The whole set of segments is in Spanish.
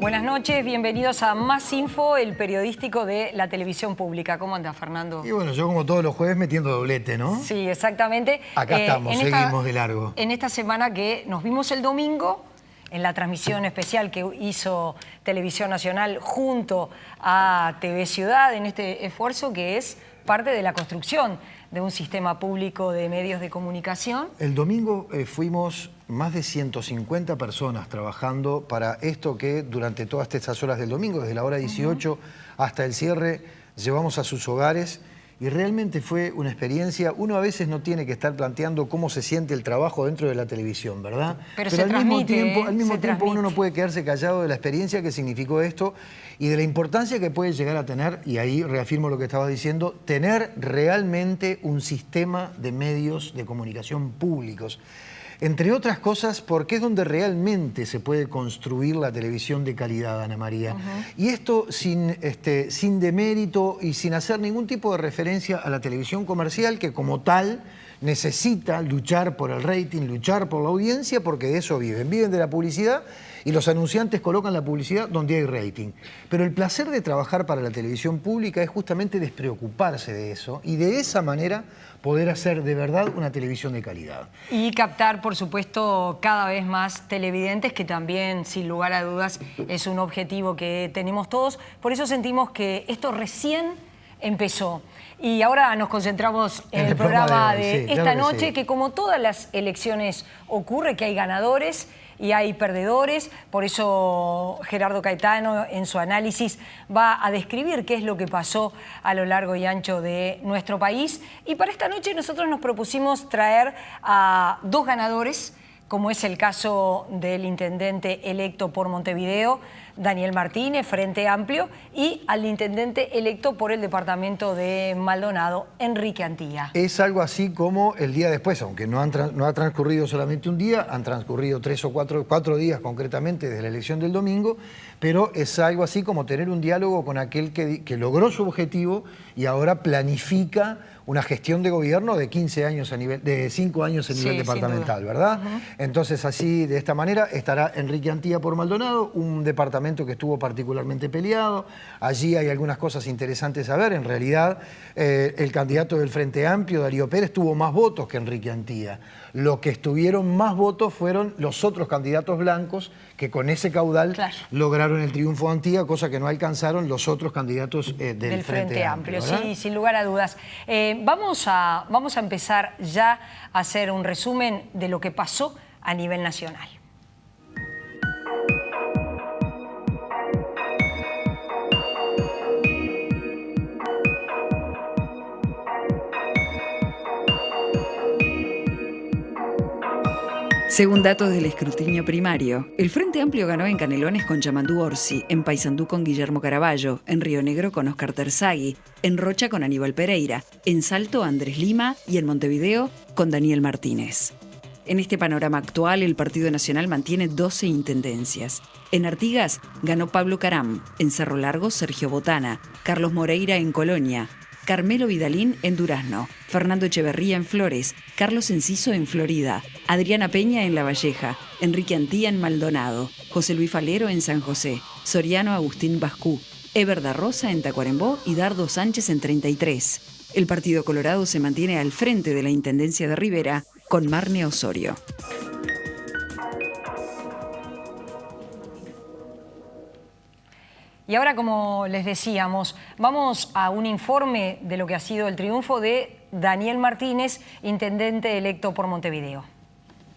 Buenas noches, bienvenidos a Más Info, el periodístico de la televisión pública. ¿Cómo anda, Fernando? Y bueno, yo como todos los jueves metiendo doblete, ¿no? Sí, exactamente. Acá estamos, seguimos de largo. En esta semana que nos vimos el domingo, en la transmisión especial que hizo Televisión Nacional junto a TV Ciudad, en este esfuerzo que es parte de la construcción de un sistema público de medios de comunicación. El domingo fuimos más de 150 personas trabajando para esto que durante todas estas horas del domingo, desde la hora 18 hasta el cierre, llevamos a sus hogares. Y realmente fue una experiencia. Uno a veces no tiene que estar planteando cómo se siente el trabajo dentro de la televisión, ¿verdad? Pero al mismo tiempo uno no puede quedarse callado de la experiencia que significó esto y de la importancia que puede llegar a tener, y ahí reafirmo lo que estabas diciendo, tener realmente un sistema de medios de comunicación públicos. Entre otras cosas, porque es donde realmente se puede construir la televisión de calidad, Ana María. Y esto sin demérito y sin hacer ningún tipo de referencia a la televisión comercial, que como tal necesita luchar por el rating, luchar por la audiencia, porque de eso viven. Viven de la publicidad y los anunciantes colocan la publicidad donde hay rating. Pero el placer de trabajar para la televisión pública es justamente despreocuparse de eso y de esa manera poder hacer de verdad una televisión de calidad. Y captar, por supuesto, cada vez más televidentes, que también, sin lugar a dudas, es un objetivo que tenemos todos. Por eso sentimos que esto recién empezó. Y ahora nos concentramos en el programa de esta noche, que como todas las elecciones ocurre, que hay ganadores y hay perdedores. Por eso Gerardo Caetano en su análisis va a describir qué es lo que pasó a lo largo y ancho de nuestro país. Y para esta noche nosotros nos propusimos traer a dos ganadores, como es el caso del intendente electo por Montevideo, Daniel Martínez, Frente Amplio, y al intendente electo por el departamento de Maldonado, Enrique Antía. Es algo así como el día después, aunque no ha transcurrido solamente un día, han transcurrido 3 o 4 días concretamente desde la elección del domingo, pero es algo así como tener un diálogo con aquel que logró su objetivo y ahora planifica una gestión de gobierno de 15 años de 5 años a nivel departamental, ¿verdad? Entonces, así, de esta manera, estará Enrique Antía por Maldonado, un departamento que estuvo particularmente peleado. Allí hay algunas cosas interesantes a ver. En realidad, el candidato del Frente Amplio, Darío Pérez, tuvo más votos que Enrique Antía. Los que estuvieron más votos fueron los otros candidatos blancos que con ese caudal lograron el triunfo de Antía, cosa que no alcanzaron los otros candidatos del Frente Amplio. Sí, sin lugar a dudas. Vamos a empezar ya a hacer un resumen de lo que pasó a nivel nacional. Según datos del escrutinio primario, el Frente Amplio ganó en Canelones con Yamandú Orsi, en Paysandú con Guillermo Caraballo, en Río Negro con Oscar Terzagui, en Rocha con Aníbal Pereira, en Salto Andrés Lima y en Montevideo con Daniel Martínez. En este panorama actual, el Partido Nacional mantiene 12 intendencias. En Artigas ganó Pablo Caram, en Cerro Largo Sergio Botana, Carlos Moreira en Colonia, Carmelo Vidalín en Durazno, Fernando Echeverría en Flores, Carlos Enciso en Florida, Adriana Peña en La Valleja, Enrique Antía en Maldonado, José Luis Falero en San José, Soriano Agustín Bascú, Eber da Rosa en Tacuarembó y Dardo Sánchez en 33. El Partido Colorado se mantiene al frente de la Intendencia de Rivera con Marne Osorio. Y ahora, como les decíamos, vamos a un informe de lo que ha sido el triunfo de Daniel Martínez, intendente electo por Montevideo.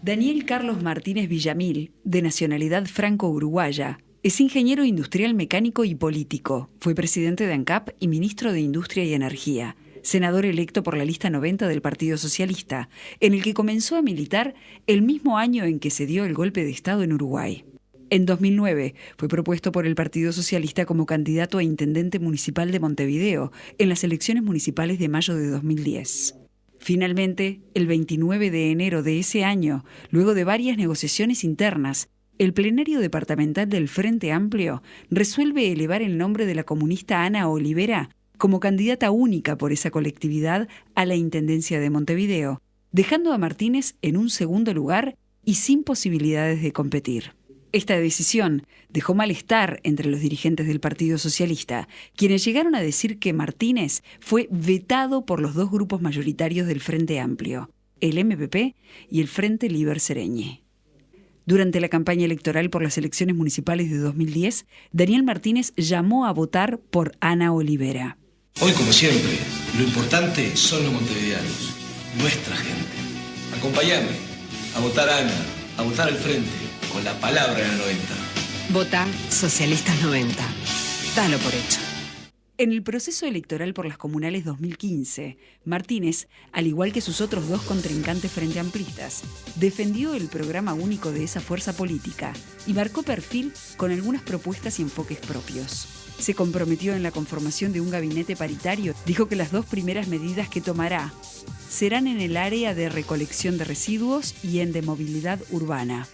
Daniel Carlos Martínez Villamil, de nacionalidad franco-uruguaya, es ingeniero industrial mecánico y político. Fue presidente de ANCAP y ministro de Industria y Energía. Senador electo por la lista 90 del Partido Socialista, en el que comenzó a militar el mismo año en que se dio el golpe de Estado en Uruguay. En 2009 fue propuesto por el Partido Socialista como candidato a intendente municipal de Montevideo en las elecciones municipales de mayo de 2010. Finalmente, el 29 de enero de ese año, luego de varias negociaciones internas, el plenario departamental del Frente Amplio resuelve elevar el nombre de la comunista Ana Olivera como candidata única por esa colectividad a la Intendencia de Montevideo, dejando a Martínez en un segundo lugar y sin posibilidades de competir. Esta decisión dejó malestar entre los dirigentes del Partido Socialista, quienes llegaron a decir que Martínez fue vetado por los dos grupos mayoritarios del Frente Amplio, el MPP y el Frente Liber Sereñe. Durante la campaña electoral por las elecciones municipales de 2010, Daniel Martínez llamó a votar por Ana Olivera. Hoy, como siempre, lo importante son los montevideanos, nuestra gente. Acompáñame a votar a Ana, a votar al Frente, con la palabra en el 90. Vota Socialistas 90. Dalo por hecho. En el proceso electoral por las comunales 2015, Martínez, al igual que sus otros dos contrincantes frente amplistas, defendió el programa único de esa fuerza política y marcó perfil con algunas propuestas y enfoques propios. Se comprometió en la conformación de un gabinete paritario. Dijo que las dos primeras medidas que tomará serán en el área de recolección de residuos y en de movilidad urbana.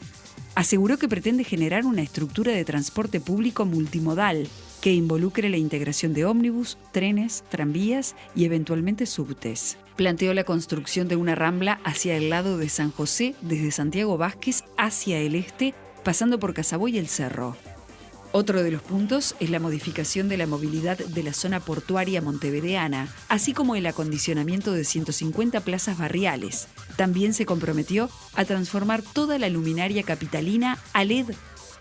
Aseguró que pretende generar una estructura de transporte público multimodal que involucre la integración de ómnibus, trenes, tranvías y eventualmente subtes. Planteó la construcción de una rambla hacia el lado de San José, desde Santiago Vázquez hacia el este, pasando por Casaboy y El Cerro. Otro de los puntos es la modificación de la movilidad de la zona portuaria montevideana, así como el acondicionamiento de 150 plazas barriales. También se comprometió a transformar toda la luminaria capitalina a LED,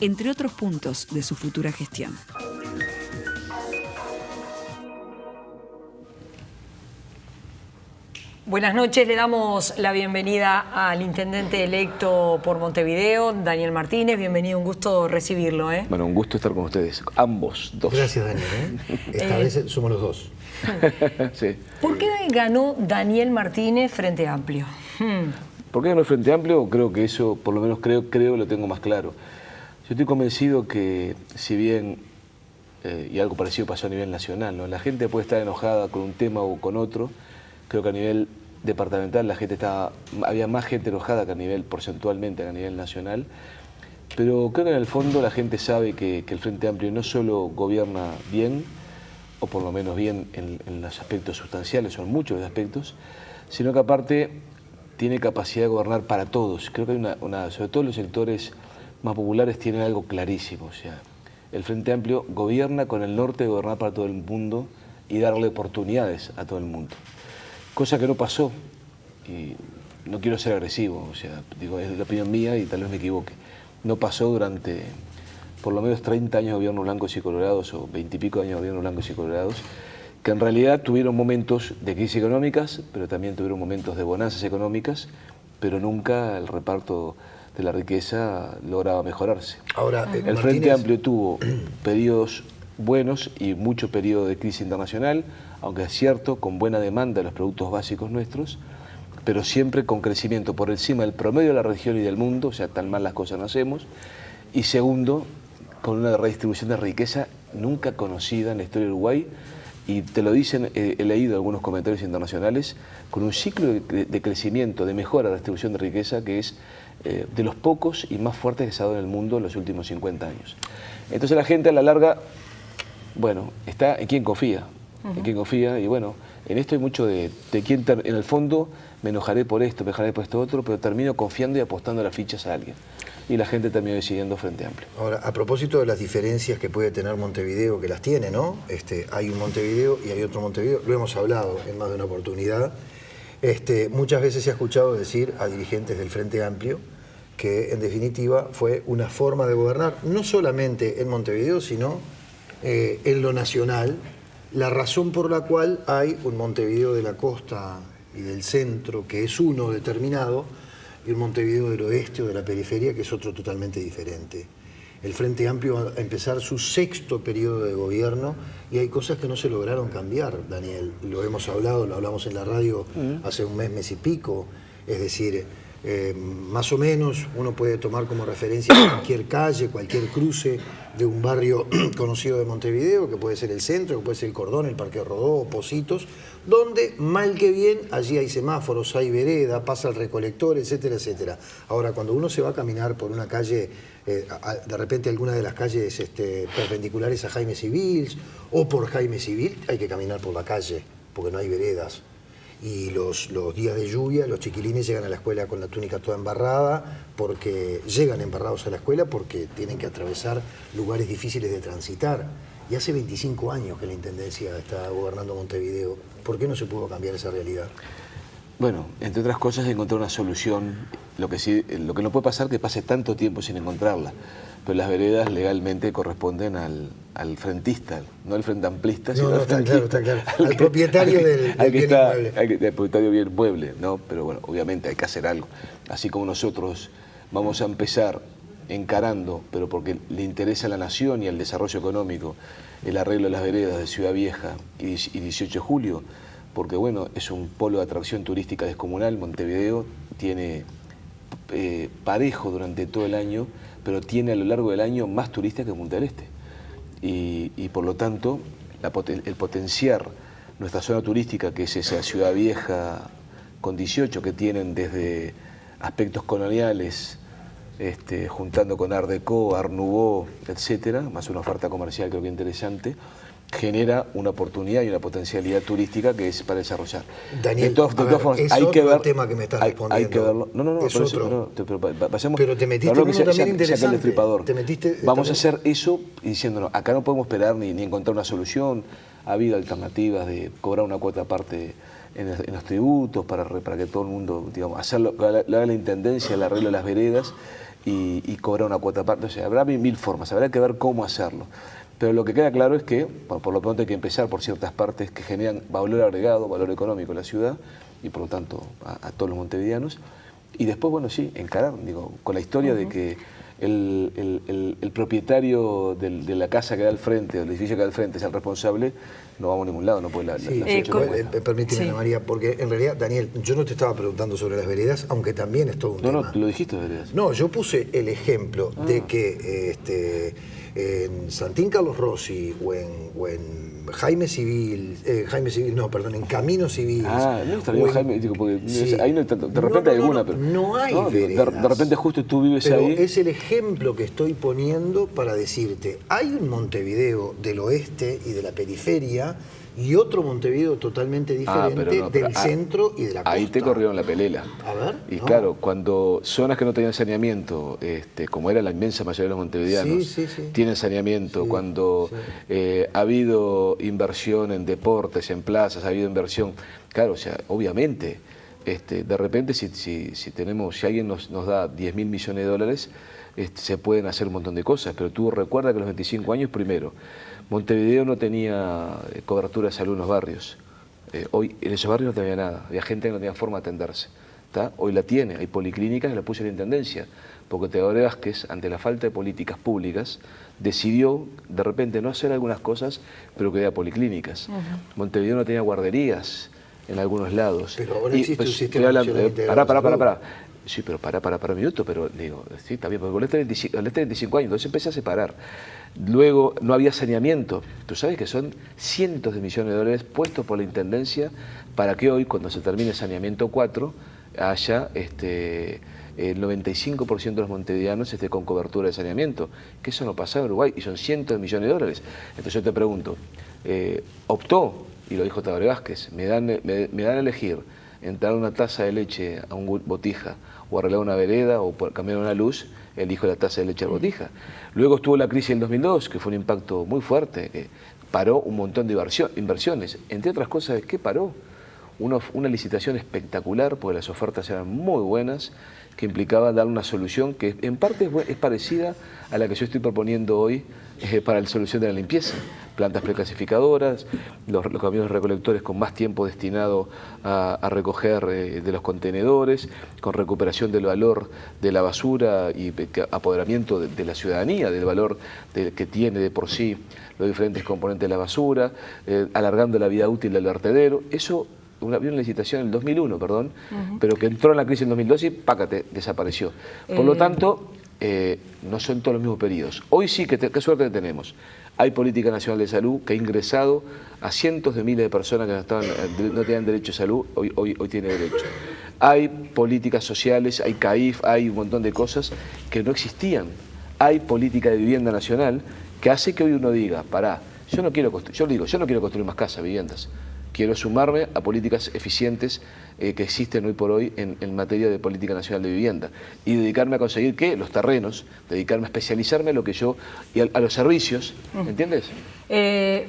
entre otros puntos de su futura gestión. Buenas noches, le damos la bienvenida al intendente electo por Montevideo, Daniel Martínez. Bienvenido, un gusto recibirlo. Bueno, un gusto estar con ustedes, ambos dos. Gracias, Daniel. Esta vez somos los dos. Sí. ¿Por qué ganó Daniel Martínez Frente Amplio? ¿Por qué ganó el Frente Amplio? Creo que eso, por lo menos creo lo tengo más claro. Yo estoy convencido que, si bien, y algo parecido pasó a nivel nacional, ¿no? La gente puede estar enojada con un tema o con otro. Creo que a nivel departamental había más gente enojada que a nivel porcentualmente, que a nivel nacional. Pero creo que en el fondo la gente sabe que el Frente Amplio no solo gobierna bien, o por lo menos bien en los aspectos sustanciales, son muchos aspectos, sino que aparte tiene capacidad de gobernar para todos. Creo que hay sobre todo los sectores más populares tienen algo clarísimo. O sea, el Frente Amplio gobierna con el norte de gobernar para todo el mundo y darle oportunidades a todo el mundo. Cosa que no pasó, y no quiero ser agresivo, o sea, digo, es la opinión mía y tal vez me equivoque. No pasó durante por lo menos 30 años de gobierno blancos y colorados, o 20 y pico años de gobierno blancos y colorados, que en realidad tuvieron momentos de crisis económicas, pero también tuvieron momentos de bonanzas económicas, pero nunca el reparto de la riqueza lograba mejorarse. Ahora, el Frente Amplio tuvo periodos buenos y mucho periodo de crisis internacional, aunque es cierto, con buena demanda de los productos básicos nuestros, pero siempre con crecimiento por encima del promedio de la región y del mundo, o sea, tan mal las cosas no hacemos, y segundo, con una redistribución de riqueza nunca conocida en la historia de Uruguay, y te lo dicen, he leído algunos comentarios internacionales, con un ciclo de crecimiento, de mejora de la distribución de riqueza que es de los pocos y más fuertes que se ha dado en el mundo en los últimos 50 años. Entonces la gente a la larga, bueno, está en quién confía, en quién confía, y bueno, en esto hay mucho de quién, en el fondo me enojaré por esto, me enojaré por esto otro, pero termino confiando y apostando las fichas a alguien. Y la gente terminó decidiendo Frente Amplio. Ahora, a propósito de las diferencias que puede tener Montevideo, que las tiene, ¿no? Hay un Montevideo y hay otro Montevideo, lo hemos hablado en más de una oportunidad. Muchas veces se ha escuchado decir a dirigentes del Frente Amplio que en definitiva fue una forma de gobernar, no solamente en Montevideo, sino en lo nacional, la razón por la cual hay un Montevideo de la costa y del centro, que es uno determinado, y un Montevideo del oeste o de la periferia, que es otro totalmente diferente. El Frente Amplio va a empezar su 6º periodo de gobierno y hay cosas que no se lograron cambiar, Daniel. Lo hemos hablado, lo hablamos en la radio hace un mes y pico. Es decir, más o menos uno puede tomar como referencia cualquier calle, cualquier cruce de un barrio conocido de Montevideo, que puede ser el centro, que puede ser el Cordón, el Parque Rodó, Pocitos, donde mal que bien allí hay semáforos, hay vereda, pasa el recolector, etcétera, etcétera. Ahora, cuando uno se va a caminar por una calle, de repente alguna de las calles perpendiculares a Jaime Civil o por Jaime Civil, hay que caminar por la calle, porque no hay veredas. y los días de lluvia los chiquilines llegan a la escuela con la túnica toda embarrada, porque llegan embarrados a la escuela porque tienen que atravesar lugares difíciles de transitar. Y hace 25 años que la Intendencia está gobernando Montevideo. ¿Por qué no se pudo cambiar esa realidad? Bueno, entre otras cosas, encontrar una solución. Lo que no puede pasar es que pase tanto tiempo sin encontrarla. Pero las veredas legalmente corresponden al frentista, no al frente amplista, sino al está claro. Al propietario del bien inmueble. Al propietario bien inmueble, ¿no? Pero bueno, obviamente hay que hacer algo. Así como nosotros vamos a empezar encarando, pero porque le interesa a la nación y al desarrollo económico, el arreglo de las veredas de Ciudad Vieja y 18 de Julio, porque bueno, es un polo de atracción turística descomunal. Montevideo tiene parejo durante todo el año, pero tiene a lo largo del año más turistas que Punta del Este. Y por lo tanto, el potenciar nuestra zona turística, que es esa Ciudad Vieja con 18, que tienen desde aspectos coloniales, juntando con Art Deco, Art Nouveau, etcétera, más una oferta comercial creo que interesante, genera una oportunidad y una potencialidad turística que es para desarrollar. Daniel, de todas formas, es hay que ver, tema que me estás respondiendo. Hay que verlo. No, es otro. Pero te metiste en uno también interesante. Vamos a hacer eso y diciéndonos, acá no podemos esperar ni encontrar una solución. Ha habido alternativas de cobrar una cuota aparte en los tributos para que todo el mundo, digamos, hacerlo, la Intendencia, el arreglo de las veredas y cobrar una cuota aparte. O sea, habrá mil formas, habrá que ver cómo hacerlo. Pero lo que queda claro es que, por lo pronto, hay que empezar por ciertas partes que generan valor agregado, valor económico en la ciudad y, por lo tanto, a todos los montevideanos. Y después, bueno, sí, encarar, digo, con la historia de que el propietario de la casa que da al frente, del edificio que da al frente, es el responsable, no vamos a ningún lado, no puede permíteme, Ana María, porque en realidad, Daniel, yo no te estaba preguntando sobre las veredas, aunque también es todo un tema. No, lo dijiste de veredas. No, yo puse el ejemplo de que en Santín Carlos Rossi o en Jaime Civil, en Camino Civil. No está bien, Jaime, digo, porque ahí no, de repente hay alguna, pero no hay veredas. De repente justo tú vives pero ahí. Es el ejemplo que estoy poniendo para decirte, hay un Montevideo del oeste y de la periferia y otro Montevideo totalmente diferente del centro y de la costa. Ahí te corrieron la pelela. A ver. Y claro, cuando zonas que no tenían saneamiento, como era la inmensa mayoría de los montevideanos, tienen saneamiento, cuando ha habido inversión en deportes, en plazas, ha habido inversión, claro, o sea, obviamente, de repente si alguien nos da 10.000 millones de dólares, se pueden hacer un montón de cosas, pero tú recuerda que a los 25 años, primero, Montevideo no tenía cobertura de salud en los barrios. Hoy en esos barrios no tenía nada, había gente que no tenía forma de atenderse. ¿Tá? Hoy la tiene, hay policlínicas que la puso en la Intendencia, porque Teodoro Vázquez, ante la falta de políticas públicas, decidió de repente no hacer algunas cosas, pero que había policlínicas. Montevideo no tenía guarderías en algunos lados. Pero ahora existe un sistema Pará. Sí, pero para un minuto, pero digo, sí, está bien, porque con este 25 años, entonces empecé a separar. Luego no había saneamiento. Tú sabes que son cientos de millones de dólares puestos por la Intendencia para que hoy, cuando se termine el saneamiento 4, haya el 95% de los montevideanos esté con cobertura de saneamiento. Que eso no pasaba en Uruguay y son cientos de millones de dólares. Entonces yo te pregunto, optó, y lo dijo Tabaré Vázquez, me dan a elegir entrar una taza de leche a un botija o arreglar una vereda o cambiar una luz, elijo la taza de leche a botija. Luego estuvo la crisis del 2002, que fue un impacto muy fuerte, paró un montón de inversiones. Entre otras cosas, ¿qué paró? Una licitación espectacular, porque las ofertas eran muy buenas, que implicaba dar una solución que en parte es parecida a la que yo estoy proponiendo hoy para la solución de la limpieza. Plantas preclasificadoras, los camiones recolectores con más tiempo destinado a recoger de los contenedores, con recuperación del valor de la basura y apoderamiento de la ciudadanía, del valor que tiene de por sí los diferentes componentes de la basura, alargando la vida útil del vertedero. Eso había una licitación en el 2001, pero que entró en la crisis en el 2012 y pácate, desapareció. Por lo tanto, no son todos los mismos periodos. Hoy sí, qué suerte que tenemos. Hay Política Nacional de Salud que ha ingresado a cientos de miles de personas que no tenían derecho a salud, hoy tienen derecho. Hay políticas sociales, hay CAIF, hay un montón de cosas que no existían. Hay política de vivienda nacional que hace que hoy uno diga, pará, yo no quiero construir más casas, viviendas. quiero sumarme a políticas eficientes que existen hoy por hoy en materia de política nacional de vivienda y dedicarme a conseguir ¿qué? Los terrenos, dedicarme a especializarme en lo que yo y a los servicios, ¿entiendes?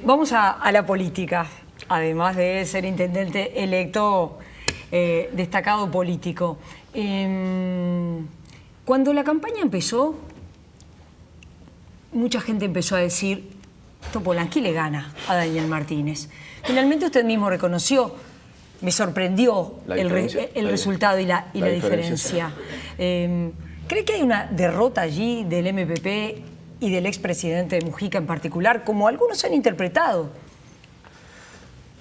Vamos a la política, además de ser intendente electo, destacado político. Cuando la campaña empezó, mucha gente empezó a decir, Topolansky le gana a Daniel Martínez. Finalmente usted mismo reconoció, me sorprendió el resultado y la diferencia. ¿Cree que hay una derrota allí del MPP y del expresidente Mujica en particular, como algunos han interpretado?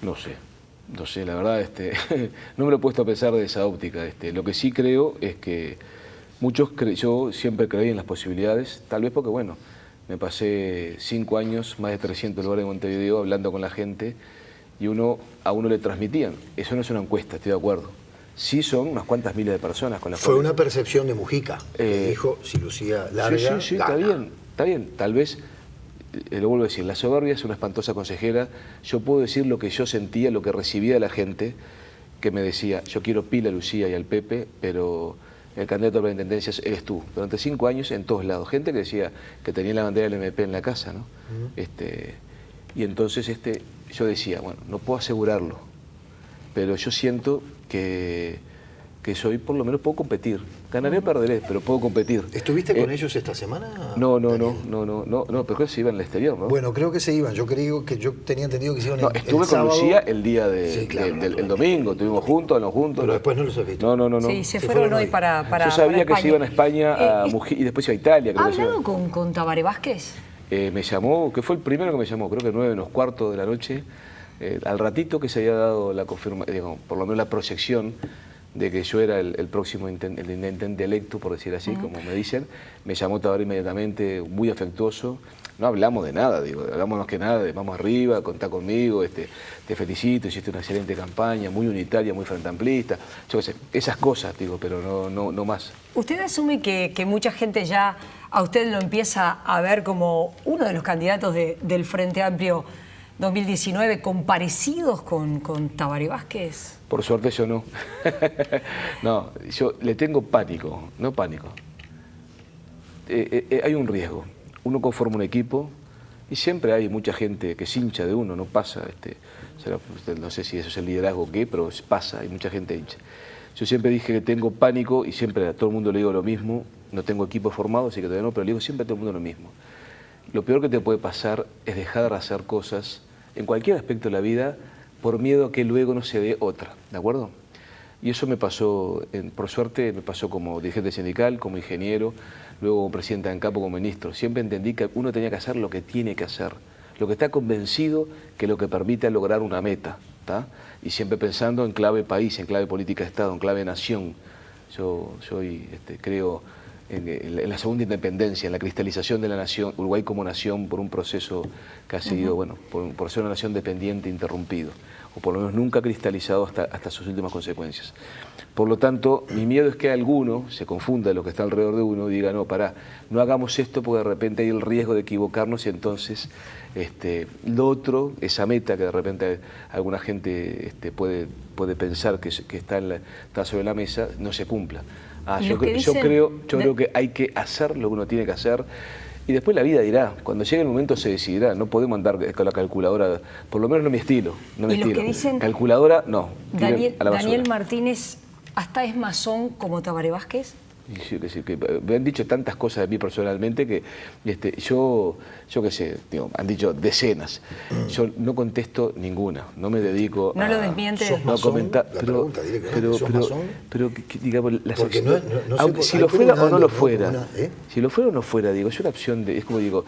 No sé, la verdad, no me lo he puesto a pensar de esa óptica. Lo que sí creo es que yo siempre creí en las posibilidades, tal vez porque, bueno, me pasé 5 años, más de 300 lugares de Montevideo, hablando con la gente, y a uno le transmitían. Eso no es una encuesta, estoy de acuerdo. Sí son unas cuantas miles de personas con las Fue cuales... una percepción de Mujica, que dijo, si lucía larga, Sí, gana. está bien. Tal vez, lo vuelvo a decir, la soberbia es una espantosa consejera. Yo puedo decir lo que yo sentía, lo que recibía de la gente, que me decía, yo quiero pila a Lucía y al Pepe, pero el candidato a la intendencia eres tú. Durante 5 años en todos lados. Gente que decía que tenía la bandera del MP en la casa, ¿no? Y entonces yo decía, bueno, no puedo asegurarlo, pero yo siento que soy, por lo menos puedo competir. Ganaré o perderé, pero puedo competir. ¿Estuviste con ellos esta semana? No, pero creo que se iban al exterior, ¿no? Bueno, creo que se iban. Yo tenía entendido que se iban No, el estuve sábado. con Lucía el día Sí, claro, el domingo, estuvimos juntos, no juntos. Pero después no los has visto. No. Sí, se fueron hoy para Yo sabía que España. se iban a España y después iba a Italia. ¿Ha hablado con Tabaré Vázquez? Me llamó, que fue el primero que me llamó, creo que 9:15 de la noche, al ratito que se había dado la confirmación, por lo menos la proyección de que yo era el próximo intendente electo, por decir así, como me dicen. Me llamó Tabaré inmediatamente, muy afectuoso. No hablamos de nada, hablamos más que nada de vamos arriba, contá conmigo, te felicito, hiciste una excelente campaña, muy unitaria, muy frente amplista, yo qué sé, esas cosas, pero no más. ¿Usted asume que mucha gente ya a usted lo empieza a ver como uno de los candidatos del Frente Amplio 2019 comparecidos con Tabaré Vázquez? Por suerte yo no. No, yo le tengo pánico, no pánico. Hay un riesgo. Uno conforma un equipo y siempre hay mucha gente que se hincha de uno, no pasa. No sé si eso es el liderazgo o qué, pero pasa, hay mucha gente hincha. Yo siempre dije que tengo pánico y siempre a todo el mundo le digo lo mismo. No tengo equipo formado, así que todavía no, pero le digo siempre a todo el mundo lo mismo. Lo peor que te puede pasar es dejar de hacer cosas en cualquier aspecto de la vida por miedo a que luego no se dé otra, ¿de acuerdo? Y eso me pasó, por suerte, me pasó como dirigente sindical, como ingeniero, luego como presidente de ANCAP, como ministro. Siempre entendí que uno tenía que hacer lo que tiene que hacer, lo que está convencido que lo que permite lograr una meta, ¿tá? Y siempre pensando en clave país, en clave política de Estado, en clave nación. Yo creo en la segunda independencia, en la cristalización de la nación, Uruguay como nación, por un proceso que ha sido, bueno, por ser una nación dependiente interrumpido, o por lo menos nunca cristalizado hasta sus últimas consecuencias. Por lo tanto, mi miedo es que alguno se confunda de lo que está alrededor de uno y diga, no, pará, no hagamos esto porque de repente hay el riesgo de equivocarnos y entonces lo otro, esa meta que de repente alguna gente puede pensar que está sobre la mesa, no se cumpla. Yo creo que hay que hacer lo que uno tiene que hacer y después la vida dirá, cuando llegue el momento se decidirá, no podemos andar con la calculadora, por lo menos no mi estilo, Que dicen, calculadora, no. Daniel Martínez hasta es masón como Tabaré Vázquez. Me han dicho tantas cosas de mí personalmente que yo qué sé, han dicho decenas. Yo no contesto ninguna, no me dedico ¿No lo desmiente? ¿Sos masón? Comentar, la pregunta directamente, ¿sos masón? Digamos, Porque si lo fuera o no lo fuera, ¿no? si lo fuera o no fuera, digo, es una opción es como digo,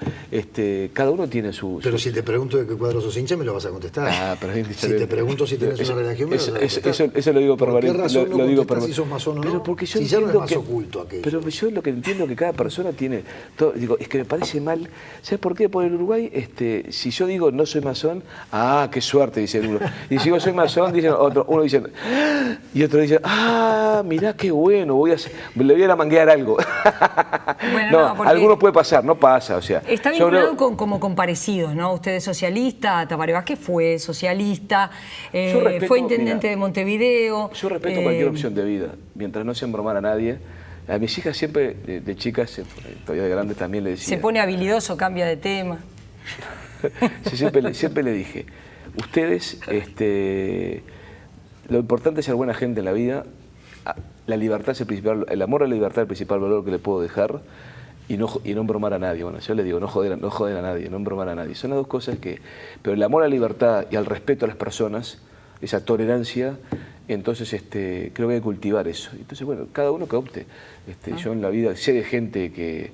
cada uno tiene su... Pero si te pregunto de qué cuadro sos hincha, me lo vas a contestar. Pero si te pregunto si tienes una religión, me lo vas a contestar. Eso lo digo por ¿Por qué razón no contestás si sos masón o no? Pero porque yo si ya no es entiendo más que, oculto. oculto aquello. Pero yo lo que entiendo que cada persona tiene... digo, es que me parece mal. ¿Sabes por qué? Porque en Uruguay, si yo digo no soy masón, qué suerte, dice uno. Y si yo soy masón, dice otro, uno dice... Y otro dice, mirá qué bueno, le voy a ir a manguear algo. Bueno, no, algunos puede pasar, no pasa, o sea... Está vinculado como con parecidos, ¿no? Usted es socialista, Tabaré Vázquez fue socialista, fue intendente de Montevideo. Yo respeto cualquier opción de vida, mientras no se embromar a nadie. A mis hijas siempre, de chicas, todavía de grandes también le decía... Se pone habilidoso, cambia de tema. Sí, siempre le dije, ustedes, lo importante es ser buena gente en la vida, la libertad es el amor a la libertad es el principal valor que le puedo dejar, y no embromar a nadie. Bueno, yo les digo, no joder a nadie, no embromar a nadie. Son las dos cosas que... Pero el amor a la libertad y al respeto a las personas, esa tolerancia, entonces creo que hay que cultivar eso. Entonces, bueno, cada uno que opte. Yo en la vida sé de gente que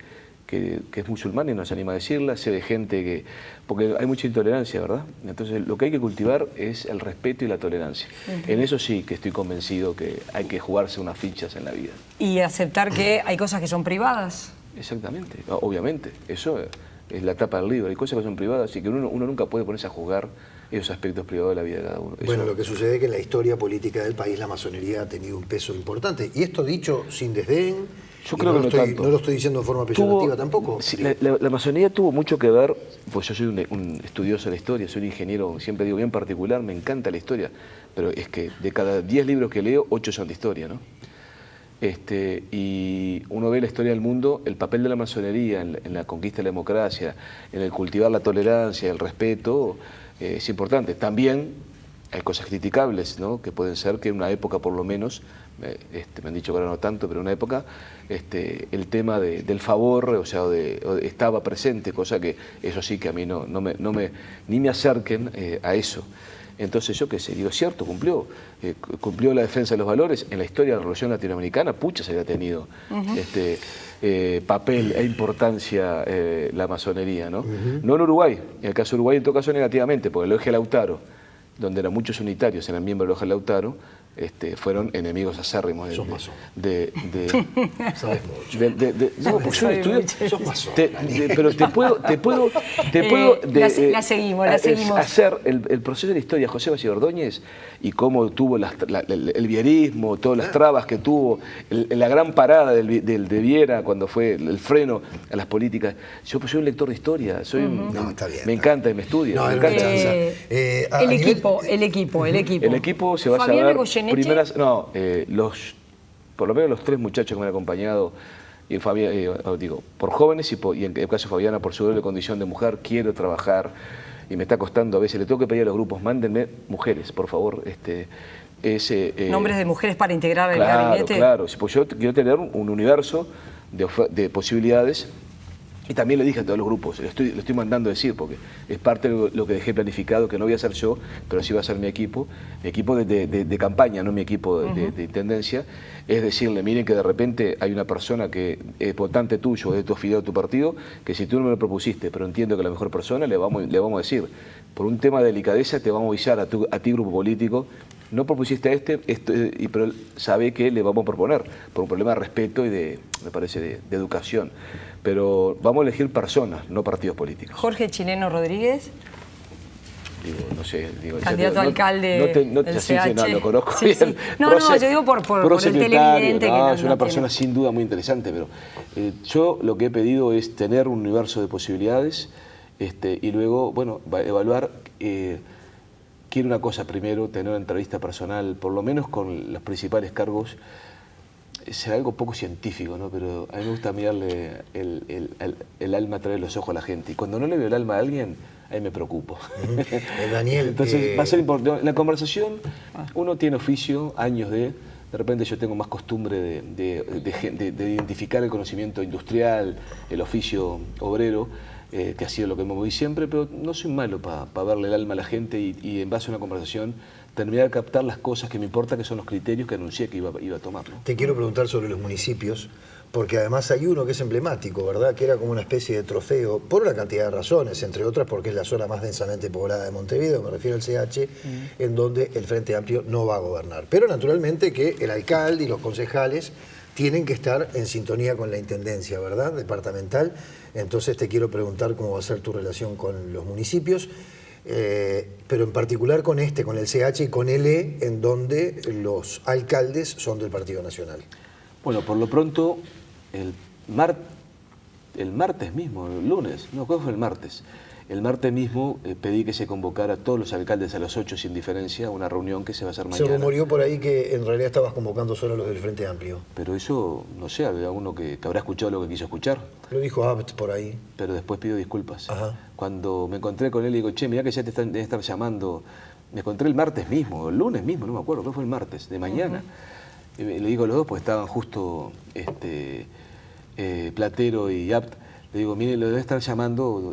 es musulmana y no se anima a decirla, sé de gente que... Porque hay mucha intolerancia, ¿verdad? Entonces, lo que hay que cultivar es el respeto y la tolerancia. En eso sí que estoy convencido que hay que jugarse unas fichas en la vida. Y aceptar que hay cosas que son privadas. Exactamente, obviamente. Eso es la tapa del libro. Hay cosas que son privadas y que uno nunca puede ponerse a juzgar esos aspectos privados de la vida de cada uno. Bueno, lo que sucede es que en la historia política del país la masonería ha tenido un peso importante. Y esto dicho sin desdén, yo creo que no lo estoy diciendo de forma peyorativa tampoco. Sí, la masonería tuvo mucho que ver, pues yo soy un estudioso de la historia, soy un ingeniero, siempre digo bien particular, me encanta la historia, pero es que de cada 10 libros que leo, 8 son de historia, ¿no? Y uno ve la historia del mundo, el papel de la masonería en la conquista de la democracia, en el cultivar la tolerancia, el respeto, es importante. También hay cosas criticables, ¿no? Que pueden ser que en una época por lo menos, me han dicho que ahora no tanto, pero en una época el tema del favor, o sea, estaba presente, cosa que eso sí que a mí ni me acerquen a eso. Entonces yo qué sé, digo, es cierto, cumplió la defensa de los valores. En la historia de la Revolución Latinoamericana, pucha, había tenido papel e importancia la masonería, ¿no? No en Uruguay, en el caso de Uruguay en todo caso negativamente, porque la Logia Lautaro, donde eran muchos unitarios, eran miembros de la Logia Lautaro, fueron enemigos acérrimos Sos masón. Sabes mucho. No, porque yo estudié. Sos masón. Pero te puedo la seguimos. Hacer el proceso de la historia de José Valle Ordóñez y cómo tuvo el vierismo, todas las trabas que tuvo, la gran parada de Viera cuando fue el freno a las políticas. Yo soy un lector de historia, está bien, me encanta y me estudio. No, me encanta. El equipo. El equipo se va a Fabián saber Goyeneche. por lo menos los 3 muchachos que me han acompañado, y Fabián, por jóvenes y en el caso de Fabiana por su doble condición de mujer, quiero trabajar y me está costando a veces, le tengo que pedir a los grupos, mándenme mujeres, por favor, nombres de mujeres para integrar el claro, gabinete. Claro, pues yo quiero tener un universo de posibilidades. Y también le dije a todos los grupos, lo estoy mandando a decir, porque es parte de lo que dejé planificado, que no voy a hacer yo, pero sí va a ser mi equipo de campaña, no mi equipo de intendencia, es decirle, miren que de repente hay una persona que es votante tuyo, de tu afiliado a tu partido, que si tú no me lo propusiste, pero entiendo que la mejor persona, le vamos a decir, por un tema de delicadeza te vamos a avisar a ti grupo político, no propusiste pero sabe que le vamos a proponer, por un problema de respeto y me parece, de educación. Pero vamos a elegir personas, no partidos políticos. Jorge Chileno Rodríguez. No sé. Candidato a alcalde del CH. No, lo conozco sí, bien. Sí. No, yo digo por el televidente. Es una persona sin duda muy interesante, pero yo lo que he pedido es tener un universo de posibilidades y luego, bueno, evaluar... Quiero una cosa primero, tener una entrevista personal, por lo menos con los principales cargos, será algo poco científico, ¿no? Pero a mí me gusta mirarle el alma a través de los ojos a la gente. Y cuando no le veo el alma a alguien, ahí me preocupo. Daniel, entonces va a ser importante. En la conversación uno tiene oficio, años de repente yo tengo más costumbre de identificar el conocimiento industrial, el oficio obrero, que ha sido lo que me moví siempre, pero no soy malo para verle el alma a la gente y en base a una conversación terminar de captar las cosas que me importa, que son los criterios que anuncié que iba a tomar, ¿no? Te quiero preguntar sobre los municipios, porque además hay uno que es emblemático, ¿verdad? Que era como una especie de trofeo, por una cantidad de razones, entre otras porque es la zona más densamente poblada de Montevideo, me refiero al CH, en donde el Frente Amplio no va a gobernar. Pero naturalmente que el alcalde y los concejales tienen que estar en sintonía con la Intendencia, ¿verdad? Departamental. Entonces te quiero preguntar cómo va a ser tu relación con los municipios, pero en particular con el CH y con el E, en donde los alcaldes son del Partido Nacional. Bueno, por lo pronto, el martes mismo, el lunes, no, ¿cuándo fue el martes? El martes mismo pedí que se convocara a todos los alcaldes a las 8 sin diferencia a una reunión que se va a hacer mañana. Se rumoreó por ahí que en realidad estabas convocando solo a los del Frente Amplio. Pero eso, no sé, había uno que habrá escuchado lo que quiso escuchar. Lo dijo Abt por ahí. Pero después pido disculpas. Ajá. Cuando me encontré con él, digo, che, mirá que ya deben estar llamando. Me encontré el martes mismo, el lunes mismo, no me acuerdo, ¿qué fue el martes? De mañana. Y le digo a los dos, pues estaban justo Platero y Abt. Le digo, mire, lo debe estar llamando,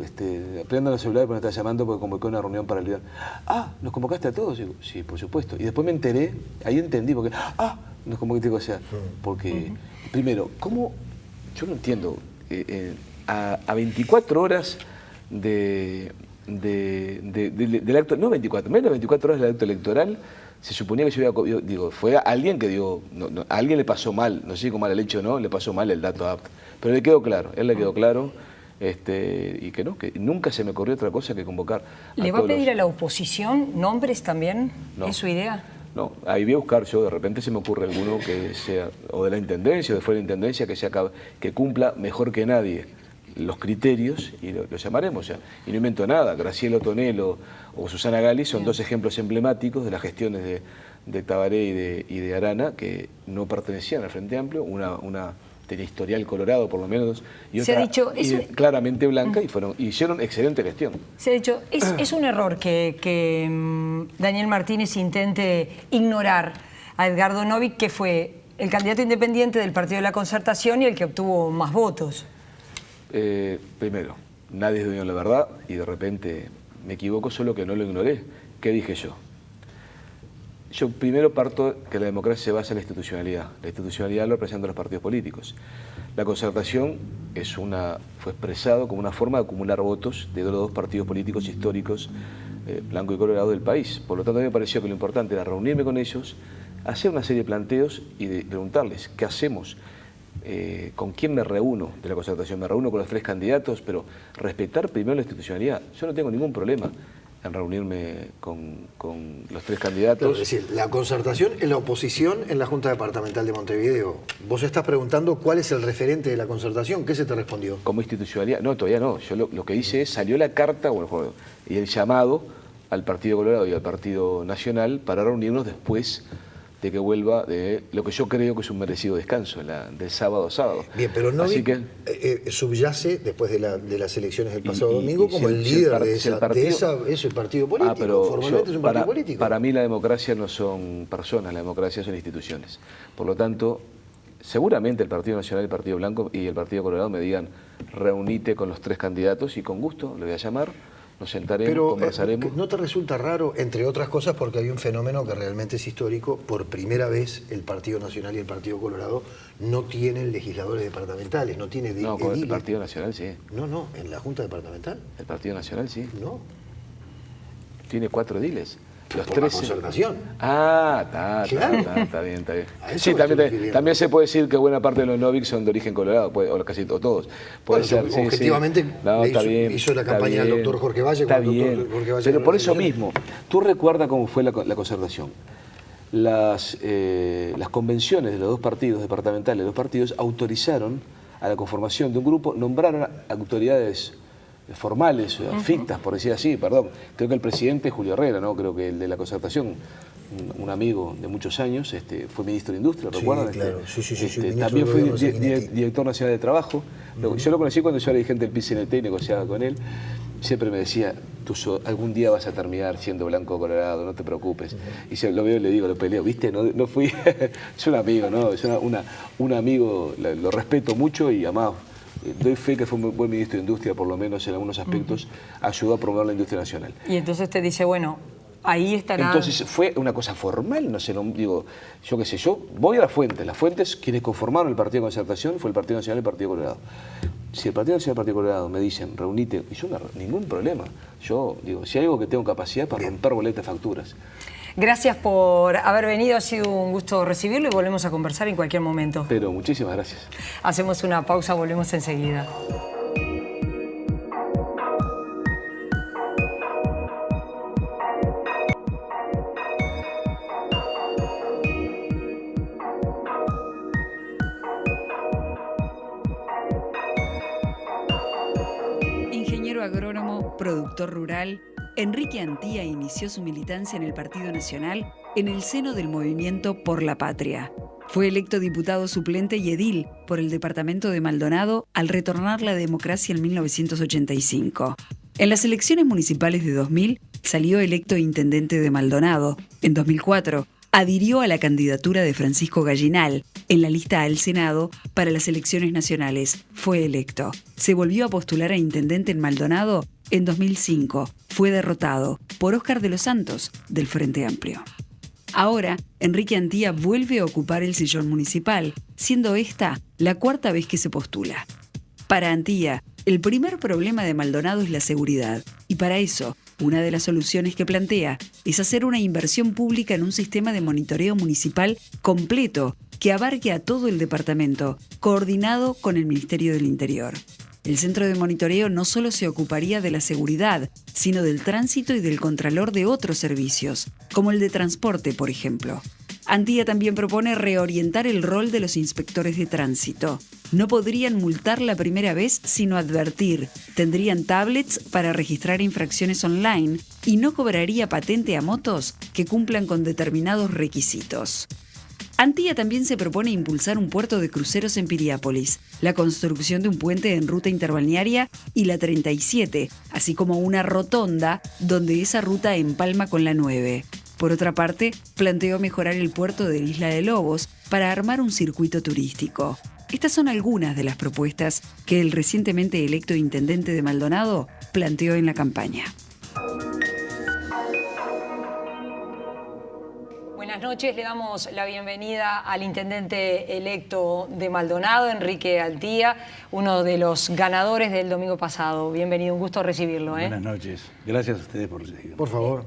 prendan los celulares porque me está llamando porque convocó una reunión para el día. Ah, ¿nos convocaste a todos? Digo, sí, por supuesto. Y después me enteré, ahí entendí, porque, nos convocaste, o sea, porque, primero, ¿cómo? Yo no entiendo, a 24 horas del acto, no 24, menos de 24 horas del acto electoral, se suponía que yo digo, fue alguien que digo, a alguien le pasó mal, no sé si con mal el hecho o no, le pasó mal el dato apto. Pero le quedó claro, él le quedó claro, y que no, que nunca se me ocurrió otra cosa que convocar. ¿Le va a pedir a la oposición nombres también? No. ¿Es su idea? No, ahí voy a buscar yo, de repente se me ocurre alguno que sea, o de la Intendencia, o de fuera de la Intendencia, que cumpla mejor que nadie los criterios y lo llamaremos. O sea, y no invento nada. Graciela Tonelo o Susana Gali son dos ejemplos emblemáticos de las gestiones de Tabaré y de Arana que no pertenecían al Frente Amplio. Una tenía historial colorado por lo menos y se otra ha dicho, claramente blanca y hicieron excelente gestión. Se ha dicho, es un error que Daniel Martínez intente ignorar a Edgardo Novick, que fue el candidato independiente del Partido de la Concertación y el que obtuvo más votos. Primero, nadie es dueño de la verdad y de repente me equivoco, solo que no lo ignoré. ¿Qué dije yo? Yo primero parto que la democracia se basa en la institucionalidad. La institucionalidad lo representan los partidos políticos. La concertación fue expresado como una forma de acumular votos de los dos partidos políticos históricos, blanco y colorado del país. Por lo tanto, a mí me pareció que lo importante era reunirme con ellos, hacer una serie de planteos y preguntarles qué hacemos. ¿Con quién me reúno de la concertación? Me reúno con los 3 candidatos, pero respetar primero la institucionalidad. Yo no tengo ningún problema en reunirme con los 3 candidatos. Claro, es decir, la concertación en la oposición en la Junta Departamental de Montevideo. Vos estás preguntando cuál es el referente de la concertación. ¿Qué se te respondió? Como institucionalidad, no, todavía no. Yo lo que hice es, salió la carta y el llamado al Partido Colorado y al Partido Nacional para reunirnos después de que vuelva de lo que yo creo que es un merecido descanso, del sábado a sábado. Bien, pero Novick subyace después de las elecciones del pasado domingo como el líder de ese partido político. Pero formalmente es un partido político. Para mí la democracia no son personas, la democracia son instituciones. Por lo tanto, seguramente el Partido Nacional, el Partido Blanco y el Partido Colorado me digan, reunite con los 3 candidatos y con gusto le voy a llamar. Nos sentaremos, conversaremos. ¿No te resulta raro, entre otras cosas, porque hay un fenómeno que realmente es histórico? Por primera vez el Partido Nacional y el Partido Colorado no tienen legisladores departamentales, no tienen No, con el Partido Nacional sí. No, en la Junta Departamental. El Partido Nacional sí. No. Tiene 4 ediles. Los 3 la concertación. Está bien. Sí, también se puede decir que buena parte de los Novick son de origen colorado, o casi todos. Puede ser, objetivamente hizo la campaña del doctor Jorge Valle. Está bien, pero por eso mismo, tú recuerdas cómo fue la concertación. Las convenciones de los 2 partidos departamentales, los partidos autorizaron a la conformación de un grupo, nombraron a autoridades formales, fictas, por decir así, perdón. Creo que el presidente Julio Herrera, ¿no? Creo que el de la concertación, un amigo de muchos años, fue ministro de Industria, ¿recuerdan? Claro. También fue director nacional de Trabajo. Yo lo conocí cuando yo era dirigente del PCNT y negociaba con él. Siempre me decía, tú algún día vas a terminar siendo blanco colorado, no te preocupes. Y lo veo y le digo, lo peleo, ¿viste? No fui, es un amigo, ¿no? Es un amigo, lo respeto mucho y además doy fe que fue un buen ministro de Industria, por lo menos en algunos aspectos, ayudó a promover la industria nacional. Y entonces te dice, bueno, ahí estará... Entonces fue una cosa formal, no sé, digo, yo qué sé, yo voy a las fuentes, quienes conformaron el Partido de Concertación fue el Partido Nacional y el Partido Colorado. Si el Partido Nacional y el Partido Colorado me dicen, reunite, y yo ningún problema. Yo digo, si hay algo que tengo capacidad para romper boletas de facturas. Gracias por haber venido, ha sido un gusto recibirlo y volvemos a conversar en cualquier momento. Pero muchísimas gracias. Hacemos una pausa, volvemos enseguida. Ingeniero agrónomo, productor rural, Enrique Antía inició su militancia en el Partido Nacional en el seno del movimiento Por la Patria. Fue electo diputado suplente y edil por el departamento de Maldonado al retornar la democracia en 1985. En las elecciones municipales de 2000 salió electo intendente de Maldonado. En 2004 adhirió a la candidatura de Francisco Gallinal en la lista al Senado para las elecciones nacionales. Fue electo. Se volvió a postular a intendente en Maldonado en 2005. Fue derrotado por Óscar de los Santos del Frente Amplio. Ahora, Enrique Antía vuelve a ocupar el sillón municipal, siendo esta la cuarta vez que se postula. Para Antía, el primer problema de Maldonado es la seguridad, y para eso, una de las soluciones que plantea es hacer una inversión pública en un sistema de monitoreo municipal completo que abarque a todo el departamento, coordinado con el Ministerio del Interior. El centro de monitoreo no solo se ocuparía de la seguridad, sino del tránsito y del contralor de otros servicios, como el de transporte, por ejemplo. Antía también propone reorientar el rol de los inspectores de tránsito. No podrían multar la primera vez, sino advertir. Tendrían tablets para registrar infracciones online y no cobraría patente a motos que cumplan con determinados requisitos. Antía también se propone impulsar un puerto de cruceros en Piriápolis, la construcción de un puente en ruta interbalnearia y la 37, así como una rotonda donde esa ruta empalma con la 9. Por otra parte, planteó mejorar el puerto de Isla de Lobos para armar un circuito turístico. Estas son algunas de las propuestas que el recientemente electo intendente de Maldonado planteó en la campaña. Buenas noches, le damos la bienvenida al intendente electo de Maldonado, Enrique Antía, uno de los ganadores del domingo pasado. Bienvenido, un gusto recibirlo. Buenas noches, gracias a ustedes por recibirme. Por favor,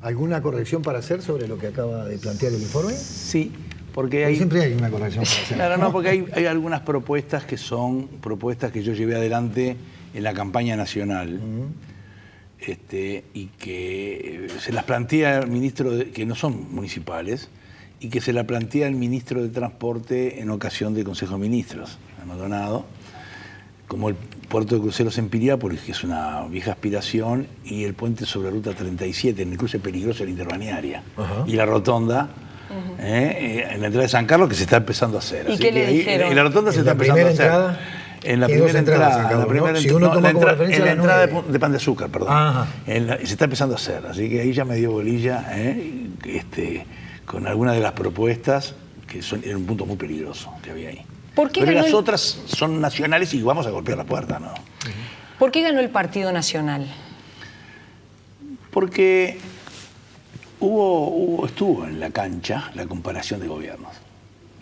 ¿alguna corrección para hacer sobre lo que acaba de plantear el informe? Sí, porque hay... Siempre hay una corrección para hacer. Claro, no, porque hay algunas propuestas que son propuestas que yo llevé adelante en la campaña nacional. Y que se las plantea el ministro, que no son municipales, y que se la plantea el ministro de Transporte en ocasión del Consejo de Ministros de Maldonado, como el puerto de cruceros en Piriápolis, que es una vieja aspiración, y el puente sobre Ruta 37, en el cruce peligroso de la interbalnearia, y la rotonda, en la entrada de San Carlos, que se está empezando a hacer. ¿Y qué le dijeron? Y la rotonda se está empezando a hacer. En la primera entrada, si uno toma como referencia en la la entrada 9. de Pan de Azúcar, perdón. Se está empezando a hacer, así que ahí ya me dio bolilla, con algunas de las propuestas que era un punto muy peligroso que había ahí. Pero las otras son nacionales y vamos a golpear la puerta, ¿no? ¿Por qué ganó el Partido Nacional? Porque estuvo en la cancha la comparación de gobiernos,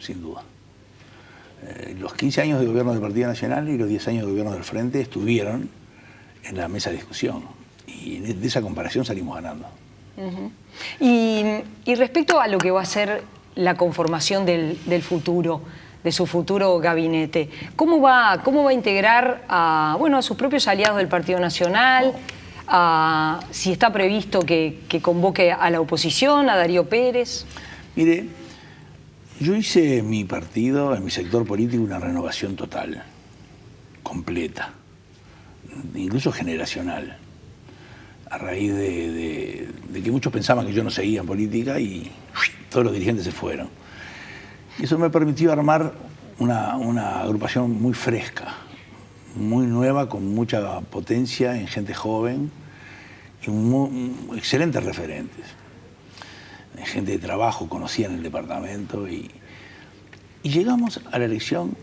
sin duda. Los 15 años de gobierno del Partido Nacional y los 10 años de gobierno del Frente estuvieron en la mesa de discusión. Y de esa comparación salimos ganando. Y respecto a lo que va a ser la conformación del futuro, de su futuro gabinete, ¿cómo va a integrar a sus propios aliados del Partido Nacional? Si está previsto que convoque a la oposición, a Darío Pérez. Mire, yo hice en mi partido, en mi sector político, una renovación total, completa, incluso generacional, a raíz de que muchos pensaban que yo no seguía en política y todos los dirigentes se fueron. Y eso me permitió armar una agrupación muy fresca, muy nueva, con mucha potencia en gente joven y excelentes referentes. Gente de trabajo conocida en el departamento y llegamos a la elección,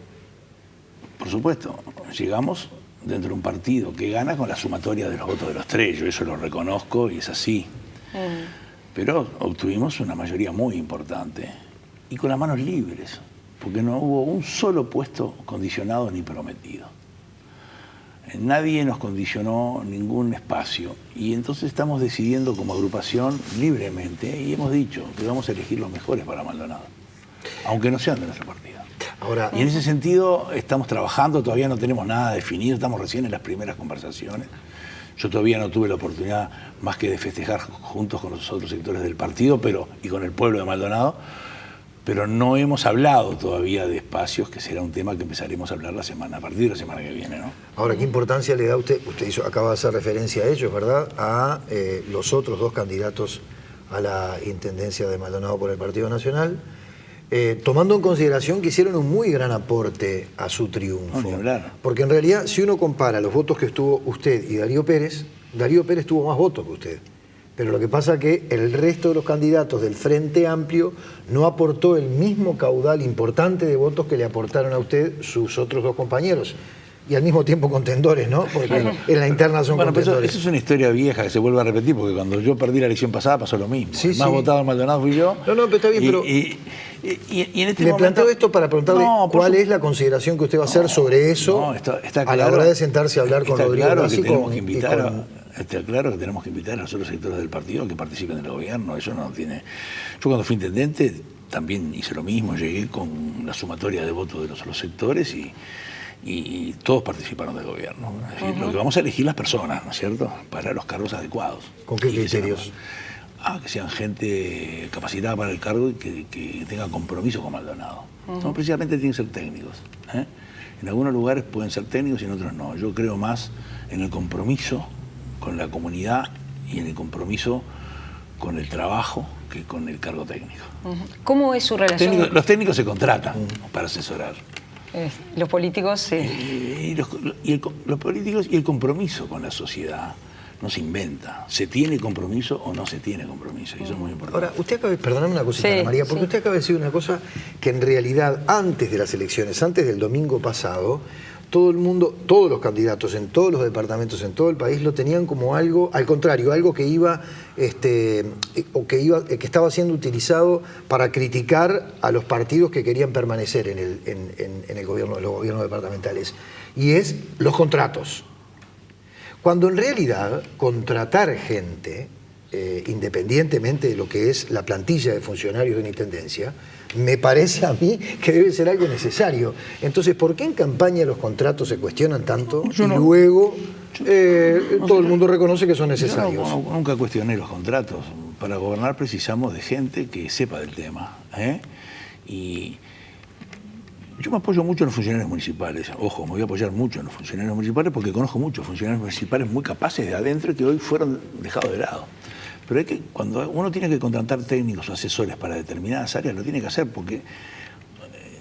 por supuesto, llegamos dentro de un partido que gana con la sumatoria de los votos de los tres, yo eso lo reconozco y es así. Pero obtuvimos una mayoría muy importante y con las manos libres, porque no hubo un solo puesto condicionado ni prometido. Nadie nos condicionó ningún espacio y entonces estamos decidiendo como agrupación libremente y hemos dicho que vamos a elegir los mejores para Maldonado, aunque no sean de nuestro partido. Ahora, Y en ese sentido estamos trabajando, todavía no tenemos nada definido, estamos recién en las primeras conversaciones. Yo todavía no tuve la oportunidad más que de festejar juntos con los otros sectores del partido y con el pueblo de Maldonado, pero no hemos hablado todavía de espacios, que será un tema que empezaremos a hablar a partir de la semana que viene, ¿no? ahora, ¿qué importancia le da usted? Acaba de hacer referencia a ellos, ¿verdad? A los otros dos candidatos a la intendencia de Maldonado por el Partido Nacional, tomando en consideración que hicieron un muy gran aporte a su triunfo. No, ni hablar. Porque en realidad, si uno compara los votos que estuvo usted y Darío Pérez tuvo más votos que usted. Pero lo que pasa es que el resto de los candidatos del Frente Amplio no aportó el mismo caudal importante de votos que le aportaron a usted sus otros dos compañeros. Y al mismo tiempo contendores, ¿no? Porque en la interna son Bueno, pero contendores. eso es una historia vieja que se vuelve a repetir, porque cuando yo perdí la elección pasada pasó lo mismo. Sí, El más sí. votado en Maldonado fui yo. No, pero está bien, pero... Y en este Le momento... planteo esto para preguntarle cuál es la consideración que usted va a hacer sobre eso No, está a la claro. hora de sentarse a hablar con Está Rodrigo claro Grassi que tenemos y que invitar con- Está claro que tenemos que invitar a los otros sectores del partido a que participen del gobierno. Eso no tiene... Yo cuando fui intendente también hice lo mismo, llegué con la sumatoria de votos de los otros sectores y todos participaron del gobierno. Es decir, lo que vamos a elegir las personas, ¿no es cierto?, para los cargos adecuados. ¿Con qué Y que sean- criterios? que sean gente capacitada para el cargo y que tenga compromiso con Maldonado. No precisamente tienen que ser técnicos. En algunos lugares pueden ser técnicos y en otros no. Yo creo más en el compromiso con la comunidad y en el compromiso con el trabajo que con el cargo técnico. ¿Cómo es su relación? Los técnicos se contratan para asesorar. Los políticos, sí. Los políticos y el compromiso con la sociedad no se inventa. Se tiene compromiso o no se tiene compromiso. Y eso es muy importante. Ahora, usted acaba de... Perdóname una cosita, Sí, Ana María, porque sí. usted acaba de decir una cosa que en realidad antes de las elecciones, antes del domingo pasado, todo el mundo, todos los candidatos en todos los departamentos en todo el país lo tenían como algo, al contrario, algo que iba, que estaba siendo utilizado para criticar a los partidos que querían permanecer en el gobierno, en los gobiernos departamentales. Y es los contratos. Cuando en realidad contratar gente, independientemente de lo que es la plantilla de funcionarios de una intendencia, me parece a mí que debe ser algo necesario. Entonces, ¿por qué en campaña los contratos se cuestionan tanto y luego todo el mundo reconoce que son necesarios? Yo nunca cuestioné los contratos. Para gobernar precisamos de gente que sepa del tema. Y yo me apoyo mucho en los funcionarios municipales. Ojo, me voy a apoyar mucho en los funcionarios municipales porque conozco muchos funcionarios municipales muy capaces de adentro y que hoy fueron dejados de lado. Pero cuando uno tiene que contratar técnicos o asesores para determinadas áreas, lo tiene que hacer porque,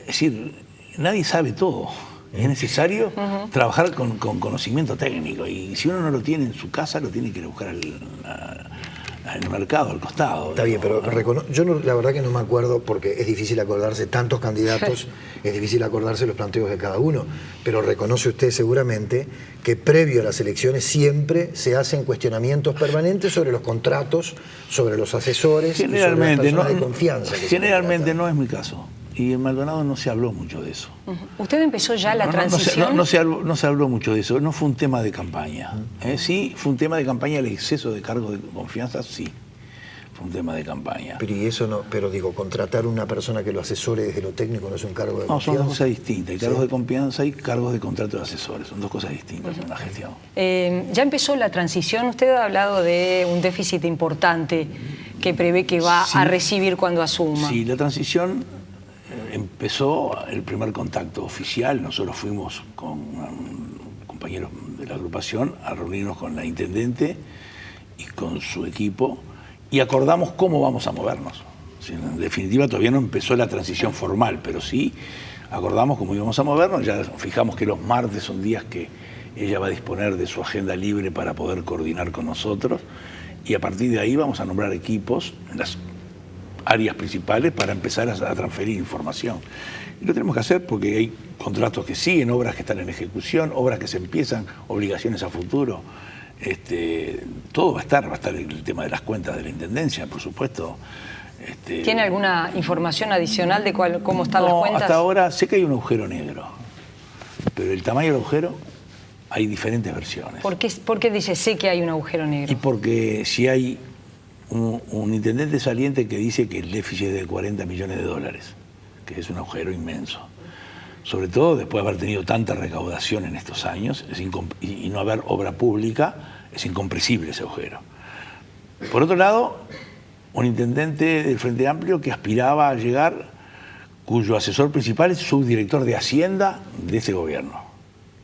es decir, nadie sabe todo. Es necesario trabajar con conocimiento técnico y si uno no lo tiene en su casa, lo tiene que ir a buscar al mercado, al costado. Está bien, pero yo la verdad que no me acuerdo porque es difícil acordarse tantos candidatos, es difícil acordarse los planteos de cada uno, pero reconoce usted seguramente que previo a las elecciones siempre se hacen cuestionamientos permanentes sobre los contratos, sobre los asesores, Generalmente, y sobre las personas de confianza. generalmente no es mi caso. Y en Maldonado no se habló mucho de eso. ¿Usted empezó ya la transición? No se habló mucho de eso, no fue un tema de campaña. Sí, fue un tema de campaña el exceso de cargos de confianza, sí. Fue un tema de campaña. Pero y eso no, pero digo, contratar una persona que lo asesore desde lo técnico no es un cargo de No, confianza. son dos cosas distintas. Hay cargos Sí. de confianza y cargos de contrato de asesores. Son dos cosas distintas en la gestión. Ya empezó la transición. Usted ha hablado de un déficit importante que prevé que va a recibir cuando asuma. Sí, la transición empezó el primer contacto oficial. Nosotros fuimos con compañeros de la agrupación a reunirnos con la intendente y con su equipo y acordamos cómo vamos a movernos. En definitiva, todavía no empezó la transición formal, pero sí acordamos cómo íbamos a movernos. Ya fijamos que los martes son días que ella va a disponer de su agenda libre para poder coordinar con nosotros y a partir de ahí vamos a nombrar equipos en las áreas principales para empezar a transferir información. Y lo tenemos que hacer porque hay contratos que siguen, obras que están en ejecución, obras que se empiezan, obligaciones a futuro. Todo va a estar el tema de las cuentas de la Intendencia, por supuesto. ¿Tiene alguna información adicional de cómo están las cuentas? Hasta ahora sé que hay un agujero negro, pero el tamaño del agujero hay diferentes versiones. ¿Por qué dice sé que hay un agujero negro? Y porque si hay un intendente saliente que dice que el déficit es de 40 millones de dólares, que es un agujero inmenso. Sobre todo después de haber tenido tanta recaudación en estos años y no haber obra pública, es incomprensible ese agujero. Por otro lado, un intendente del Frente Amplio que aspiraba a llegar, cuyo asesor principal es subdirector de Hacienda de ese gobierno.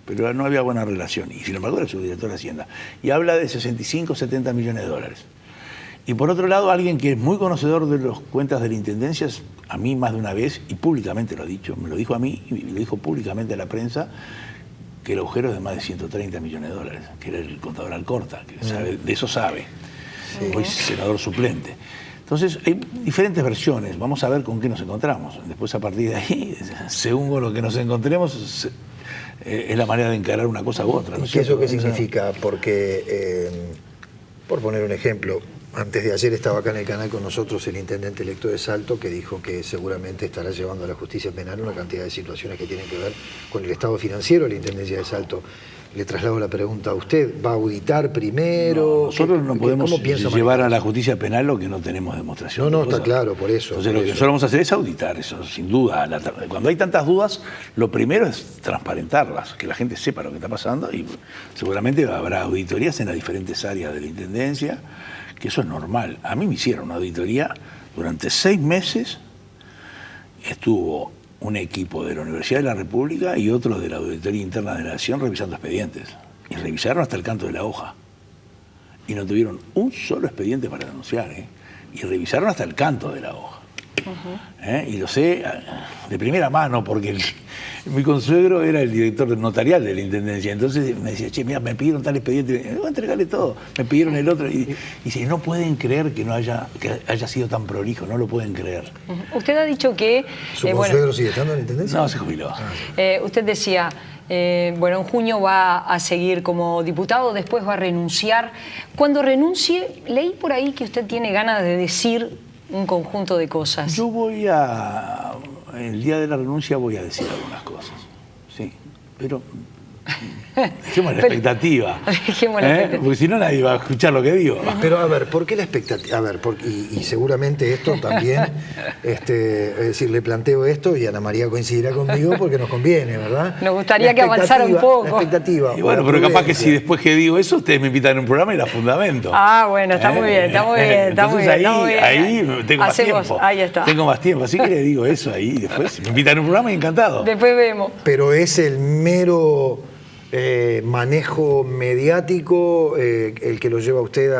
Pero no había buena relación, y sin embargo era subdirector de Hacienda. Y habla de 65, 70 millones de dólares. Y por otro lado, alguien que es muy conocedor de las cuentas de la Intendencia, a mí más de una vez, y públicamente lo ha dicho, me lo dijo a mí y lo dijo públicamente a la prensa, que el agujero es de más de 130 millones de dólares, que era el contador Alcorta, que sabe, de eso sabe, hoy senador suplente. Entonces, hay diferentes versiones, vamos a ver con qué nos encontramos. Después, a partir de ahí, según con lo que nos encontremos, es la manera de encarar una cosa u otra. ¿No? ¿Y eso qué significa? Porque, por poner un ejemplo, antes de ayer estaba acá en el canal con nosotros el intendente electo de Salto, que dijo que seguramente estará llevando a la justicia penal una cantidad de situaciones que tienen que ver con el estado financiero de la intendencia de Salto. Le traslado la pregunta a usted, ¿va a auditar primero? No, nosotros no podemos llevar a la justicia penal lo que no tenemos demostración. No, está claro, por eso. Entonces lo que nosotros vamos a hacer es auditar eso, sin duda. Cuando hay tantas dudas, lo primero es transparentarlas, que la gente sepa lo que está pasando, y seguramente habrá auditorías en las diferentes áreas de la intendencia, que eso es normal. A mí me hicieron una auditoría durante 6 meses, estuvo un equipo de la Universidad de la República y otro de la Auditoría Interna de la Nación revisando expedientes. Y revisaron hasta el canto de la hoja. Y no tuvieron un solo expediente para denunciar, ¿eh? Y revisaron hasta el canto de la hoja. Y lo sé de primera mano, porque mi consuegro era el director notarial de la Intendencia. Entonces me decía, che, mira, me pidieron tal expediente, voy a entregarle todo. Me pidieron el otro. Y dice, no pueden creer que haya sido tan prolijo, no lo pueden creer. Usted ha dicho que... ¿Su consuegro sigue estando en la Intendencia? No, se jubiló. Usted decía, bueno, en junio va a seguir como diputado, después va a renunciar. Cuando renuncie, leí por ahí que usted tiene ganas de decir un conjunto de cosas. Yo el día de la renuncia voy a decir algunas cosas, sí, pero dejemos la expectativa. Dejemos la expectativa. Porque si no nadie va a escuchar lo que digo. Pero a ver, ¿por qué la expectativa? A ver, y seguramente esto también, es decir, le planteo esto y Ana María coincidirá conmigo porque nos conviene, ¿verdad? Nos gustaría que avanzara un poco. La expectativa. Y bueno, pero capaz que si después que digo eso, ustedes me invitan a un programa y la fundamento. Ah, bueno, está muy bien, está muy bien. Entonces ahí tengo más tiempo. Ahí está. Tengo más tiempo, así que le digo eso ahí. Después me invitan a un programa y encantado. Después vemos. Pero es el mero manejo mediático el que lo lleva a usted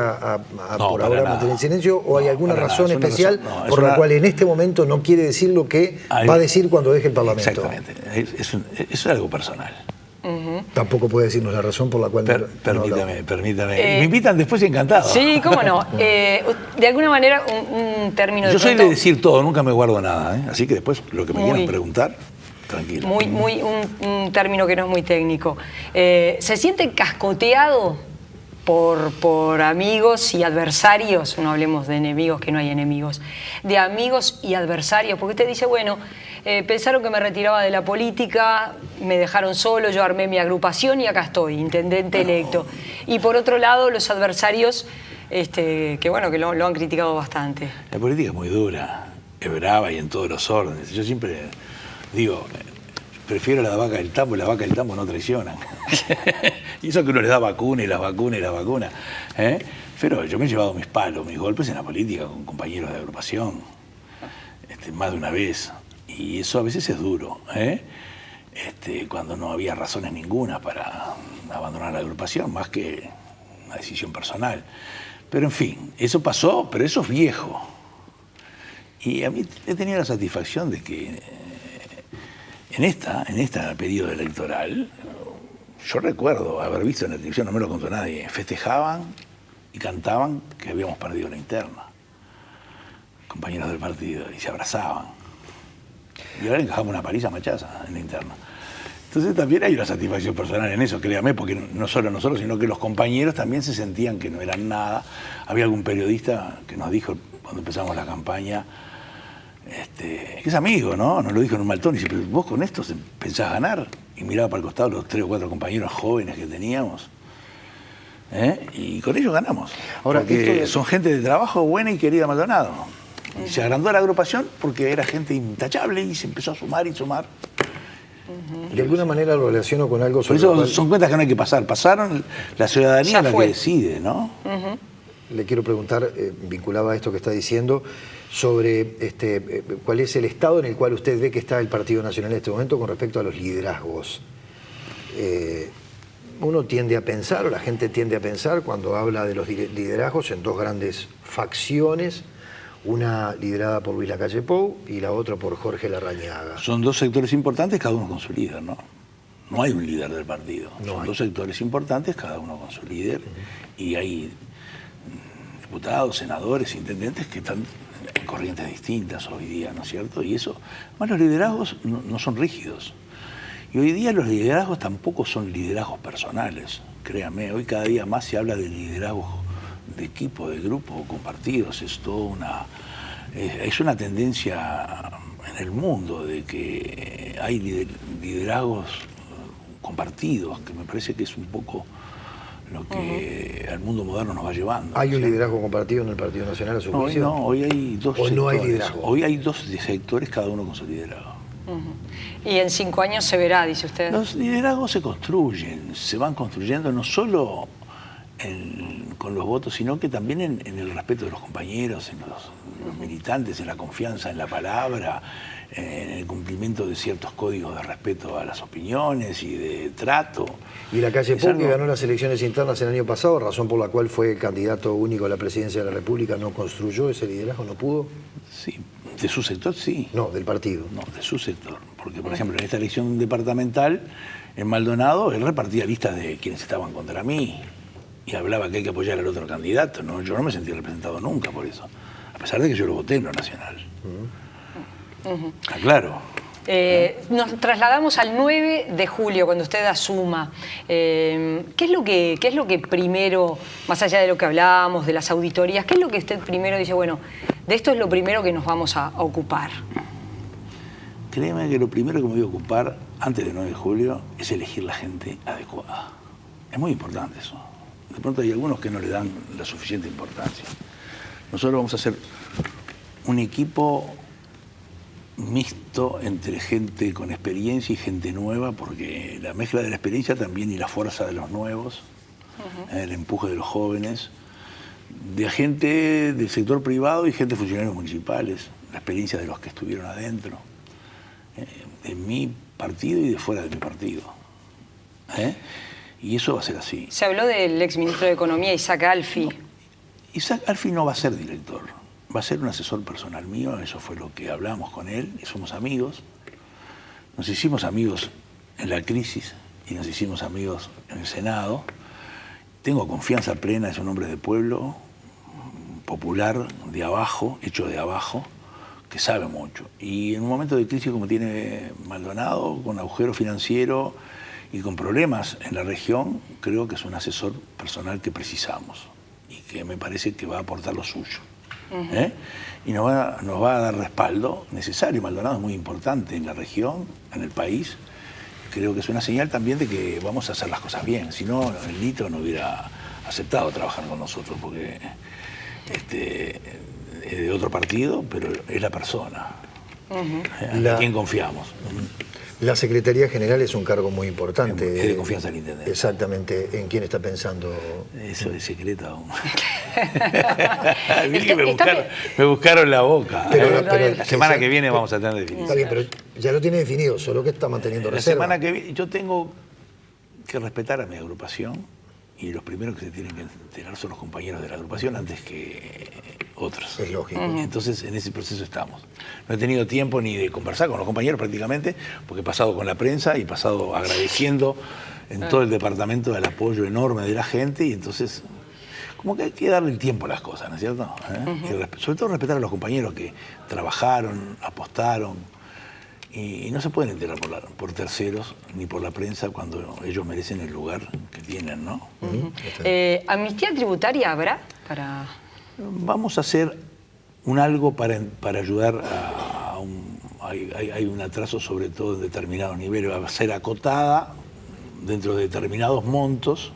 por ahora a mantener el silencio, o hay alguna razón especial por la cual en este momento no quiere decir lo que va a decir cuando deje el Parlamento? Exactamente, eso es algo personal. Tampoco puede decirnos la razón por la cual... Permítame. Me invitan después y encantado. Sí, cómo no. De alguna manera, un término de... Yo soy de decir todo, nunca me guardo nada, ¿eh? Así que después lo que me quieran preguntar... Tranquilo. Un término que no es muy técnico. ¿Se siente cascoteado por amigos y adversarios? No hablemos de enemigos, que no hay enemigos. De amigos y adversarios. Porque usted dice, bueno, pensaron que me retiraba de la política, me dejaron solo, yo armé mi agrupación y acá estoy, intendente electo. Y por otro lado, los adversarios, que bueno, que lo han criticado bastante. La política es muy dura, es brava y en todos los órdenes. Yo siempre... digo, prefiero la vaca del tambo, y la vaca del tambo no traicionan. Y eso que uno les da vacuna y las vacunas y las vacunas. Pero yo me he llevado mis palos, mis golpes en la política con compañeros de agrupación, más de una vez. Y eso a veces es duro, cuando no había razones ninguna para abandonar la agrupación, más que una decisión personal. Pero en fin, eso pasó, pero eso es viejo. Y a mí he tenido la satisfacción de que en este periodo electoral, yo recuerdo haber visto en la televisión, no me lo contó nadie, festejaban y cantaban que habíamos perdido la interna. Compañeros del partido, y se abrazaban. Y ahora encajamos una paliza machaza en la interna. Entonces también hay una satisfacción personal en eso, créame, porque no solo nosotros, sino que los compañeros también se sentían que no eran nada. Había algún periodista que nos dijo cuando empezamos la campaña, que es amigo, ¿no? Nos lo dijo en un mal tono. Y dice, pero vos con esto pensás ganar. Y miraba para el costado los 3 o 4 compañeros jóvenes que teníamos. Y con ellos ganamos. Ahora, porque son gente de trabajo buena y querida Maldonado. Y se agrandó la agrupación porque era gente intachable y se empezó a sumar y sumar. De alguna manera lo relaciono con algo Por sobre eso lo cual son cuentas que no hay que pasar. Pasaron, la ciudadanía Ya es la fue. que decide, ¿no? le quiero preguntar, vinculado a esto que está diciendo, sobre cuál es el estado en el cual usted ve que está el Partido Nacional en este momento con respecto a los liderazgos. Uno tiende a pensar, o la gente tiende a pensar, cuando habla de los liderazgos, en dos grandes facciones, una liderada por Luis Lacalle Pou y la otra por Jorge Larrañaga. Son dos sectores importantes, cada uno con su líder, ¿no? No hay un líder del partido. No Son hay. dos sectores importantes, cada uno con su líder. Y hay diputados, senadores, intendentes que están en corrientes distintas hoy día, ¿no es cierto? Y eso, más los liderazgos no son rígidos. Y hoy día los liderazgos tampoco son liderazgos personales, créanme. Hoy cada día más se habla de liderazgos de equipo, de grupo, compartidos. Es toda una tendencia en el mundo de que hay liderazgos compartidos, que me parece que es un poco lo que al mundo moderno nos va llevando. ¿Hay un liderazgo compartido en el Partido Nacional a su No, hoy juicio? no, hoy hay dos ¿O sectores. no hay liderazgo? Hoy hay dos sectores, cada uno con su liderazgo. Y en 5 años se verá, dice usted. Los liderazgos se construyen, se van construyendo no solo con los votos, sino que también en el respeto de los compañeros, en los militantes, en la confianza en la palabra, en el cumplimiento de ciertos códigos de respeto a las opiniones y de trato. Y Lacalle Es Pou, algo- que ganó las elecciones internas el año pasado, razón por la cual fue candidato único a la presidencia de la República, ¿no construyó ese liderazgo? ¿No pudo? Sí, de su sector sí. No, del partido. No, de su sector. Porque, por ejemplo, en esta elección departamental, en Maldonado, él repartía listas de quienes estaban contra mí y hablaba que hay que apoyar al otro candidato. No, yo no me sentí representado nunca por eso, a pesar de que yo lo voté en lo nacional. Está claro. Nos trasladamos al 9 de julio, cuando usted asuma. ¿Qué es lo que primero, más allá de lo que hablábamos, de las auditorías, qué es lo que usted primero dice, bueno, de esto es lo primero que nos vamos a ocupar? Créeme que lo primero que me voy a ocupar antes del 9 de julio es elegir la gente adecuada. Es muy importante eso. De pronto hay algunos que no le dan la suficiente importancia. Nosotros vamos a hacer un equipo mixto entre gente con experiencia y gente nueva, porque la mezcla de la experiencia también y la fuerza de los nuevos, el empuje de los jóvenes, de gente del sector privado y gente de funcionarios municipales, la experiencia de los que estuvieron adentro, de mi partido y de fuera de mi partido. Y eso va a ser así. Se habló del exministro de Economía, Isaac Alfi. Isaac Alfi no va a ser director, va a ser un asesor personal mío, eso fue lo que hablamos con él, y somos amigos. Nos hicimos amigos en la crisis y nos hicimos amigos en el Senado. Tengo confianza plena, es un hombre de pueblo, popular, de abajo, hecho de abajo, que sabe mucho. Y en un momento de crisis como tiene Maldonado, con agujero financiero y con problemas en la región, creo que es un asesor personal que precisamos y que me parece que va a aportar lo suyo. Y nos va a dar respaldo necesario. Maldonado es muy importante en la región, en el país. Creo que es una señal también de que vamos a hacer las cosas bien. Si no, el Lito no hubiera aceptado trabajar con nosotros, porque es de otro partido, pero es la persona en quien confiamos. La Secretaría General es un cargo muy importante. Es de confianza del intendente. Exactamente. ¿En quién está pensando? Eso es secreto aún. Mirá que me buscaron la boca. Pero La semana que viene vamos a tener definido. Está bien, pero ya lo tiene definido, solo que está manteniendo La reserva. semana que viene yo tengo que respetar a mi agrupación y los primeros que se tienen que enterar son los compañeros de la agrupación antes que otros. Es lógico. Entonces en ese proceso estamos. No he tenido tiempo ni de conversar con los compañeros prácticamente, porque he pasado con la prensa y he pasado agradeciendo en todo el departamento el apoyo enorme de la gente, y entonces como que hay que darle el tiempo a las cosas, ¿no es cierto? Y sobre todo respetar a los compañeros que trabajaron, apostaron, y no se pueden enterar por terceros ni por la prensa cuando ellos merecen el lugar que tienen, ¿no? ¿Amnistía tributaria habrá para...? Vamos a hacer algo para ayudar a hay un atraso sobre todo en determinados niveles, va a ser acotada dentro de determinados montos.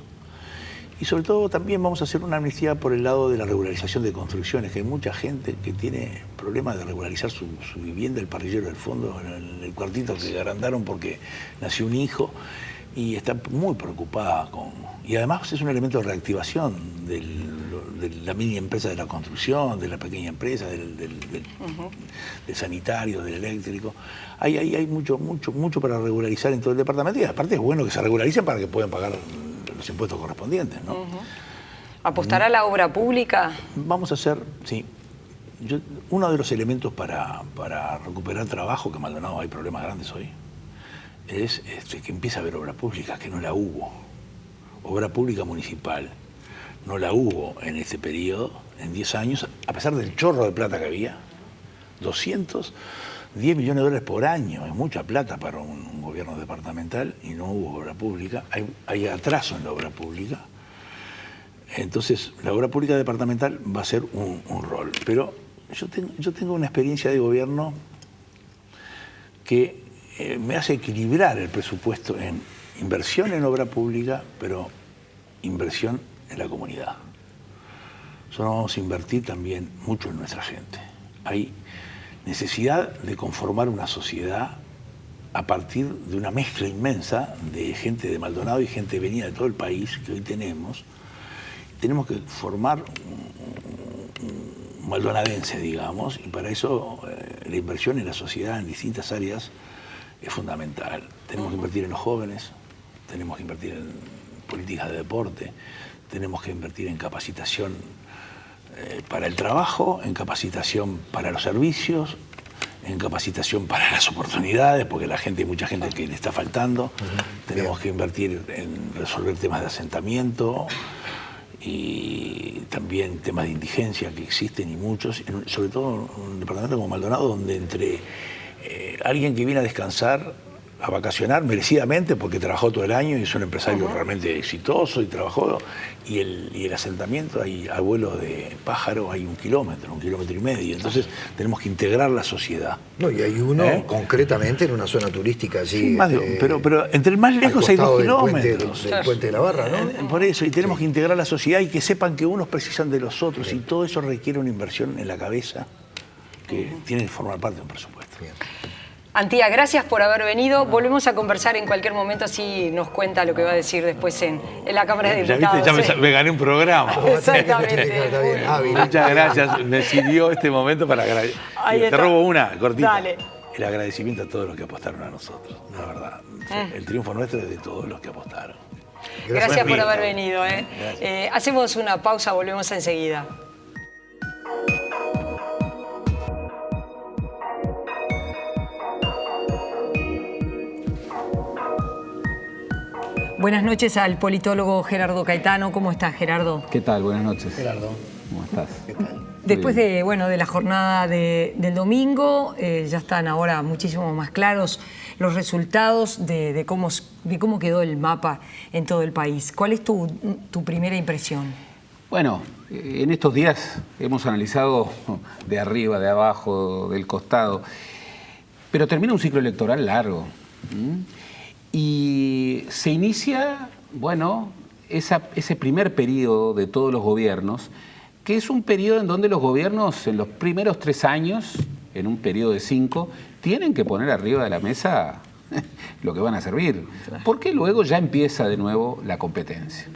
Y sobre todo también vamos a hacer una amnistía por el lado de la regularización de construcciones, que hay mucha gente que tiene problemas de regularizar su vivienda, el parrillero del fondo, el cuartito que agrandaron porque nació un hijo, y está muy preocupada y además es un elemento de reactivación de la mini empresa de la construcción, de la pequeña empresa, del sanitario, del eléctrico. Hay mucho para regularizar en todo el departamento, y aparte es bueno que se regularicen para que puedan pagar los impuestos correspondientes, ¿no? ¿Apostará a la obra pública? Vamos a hacer, sí. Uno de los elementos para recuperar trabajo, que Maldonado hay problemas grandes hoy, es que empieza a haber obra pública, que no la hubo. Obra pública municipal. No la hubo en este periodo, en 10 años, a pesar del chorro de plata que había. 210 millones de dólares por año, es mucha plata para un gobierno departamental, y no hubo obra pública. Hay atraso en la obra pública. Entonces, la obra pública departamental va a ser un rol. Pero yo tengo una experiencia de gobierno que me hace equilibrar el presupuesto en inversión en obra pública, pero inversión en la comunidad. Nosotros vamos a invertir también mucho en nuestra gente. Hay necesidad de conformar una sociedad a partir de una mezcla inmensa de gente de Maldonado y gente venida de todo el país que hoy tenemos. Tenemos que formar un maldonadense, digamos, y para eso la inversión en la sociedad en distintas áreas es fundamental. Tenemos que invertir en los jóvenes, tenemos que invertir en políticas de deporte, tenemos que invertir en capacitación para el trabajo, en capacitación para los servicios, en capacitación para las oportunidades, porque hay mucha gente que le está faltando. Tenemos que invertir en resolver temas de asentamiento y también temas de indigencia que existen, y muchos, sobre todo en un departamento como Maldonado, donde entre alguien que viene a descansar, a vacacionar merecidamente porque trabajó todo el año y es un empresario realmente exitoso y trabajó, y el asentamiento, hay abuelos de pájaro, hay 1 kilómetro, 1,5 kilómetros, entonces tenemos que integrar la sociedad. No, y hay uno concretamente en una zona turística allí. Sí, pero entre el más lejos hay 2 kilómetros. Del puente de la Barra, ¿no? Por eso, y tenemos que integrar la sociedad y que sepan que unos precisan de los otros, y todo eso requiere una inversión en la cabeza que tiene que formar parte de un presupuesto. Bien. Antía, gracias por haber venido. Volvemos a conversar en cualquier momento, así nos cuenta lo que va a decir después en la Cámara de Diputados. Ya viste, me gané un programa. Exactamente. Está bien. Muchas gracias. Me sirvió este momento para agradecer. Te robo una cortita. Dale. El agradecimiento a todos los que apostaron a nosotros, la verdad. El triunfo nuestro es de todos los que apostaron. Gracias por haber venido. Hacemos una pausa, volvemos enseguida. Buenas noches al politólogo Gerardo Caetano. ¿Cómo estás, Gerardo? ¿Qué tal? Buenas noches. Gerardo. ¿Cómo estás? ¿Qué tal? Después de la jornada del domingo, ya están ahora muchísimo más claros los resultados de cómo quedó el mapa en todo el país. ¿Cuál es tu primera impresión? Bueno, en estos días hemos analizado de arriba, de abajo, del costado, pero termina un ciclo electoral largo. Y se inicia, bueno, ese primer periodo de todos los gobiernos, que es un periodo en donde los gobiernos en los primeros 3 años, en un periodo de 5, tienen que poner arriba de la mesa lo que van a servir, porque luego ya empieza de nuevo la competencia.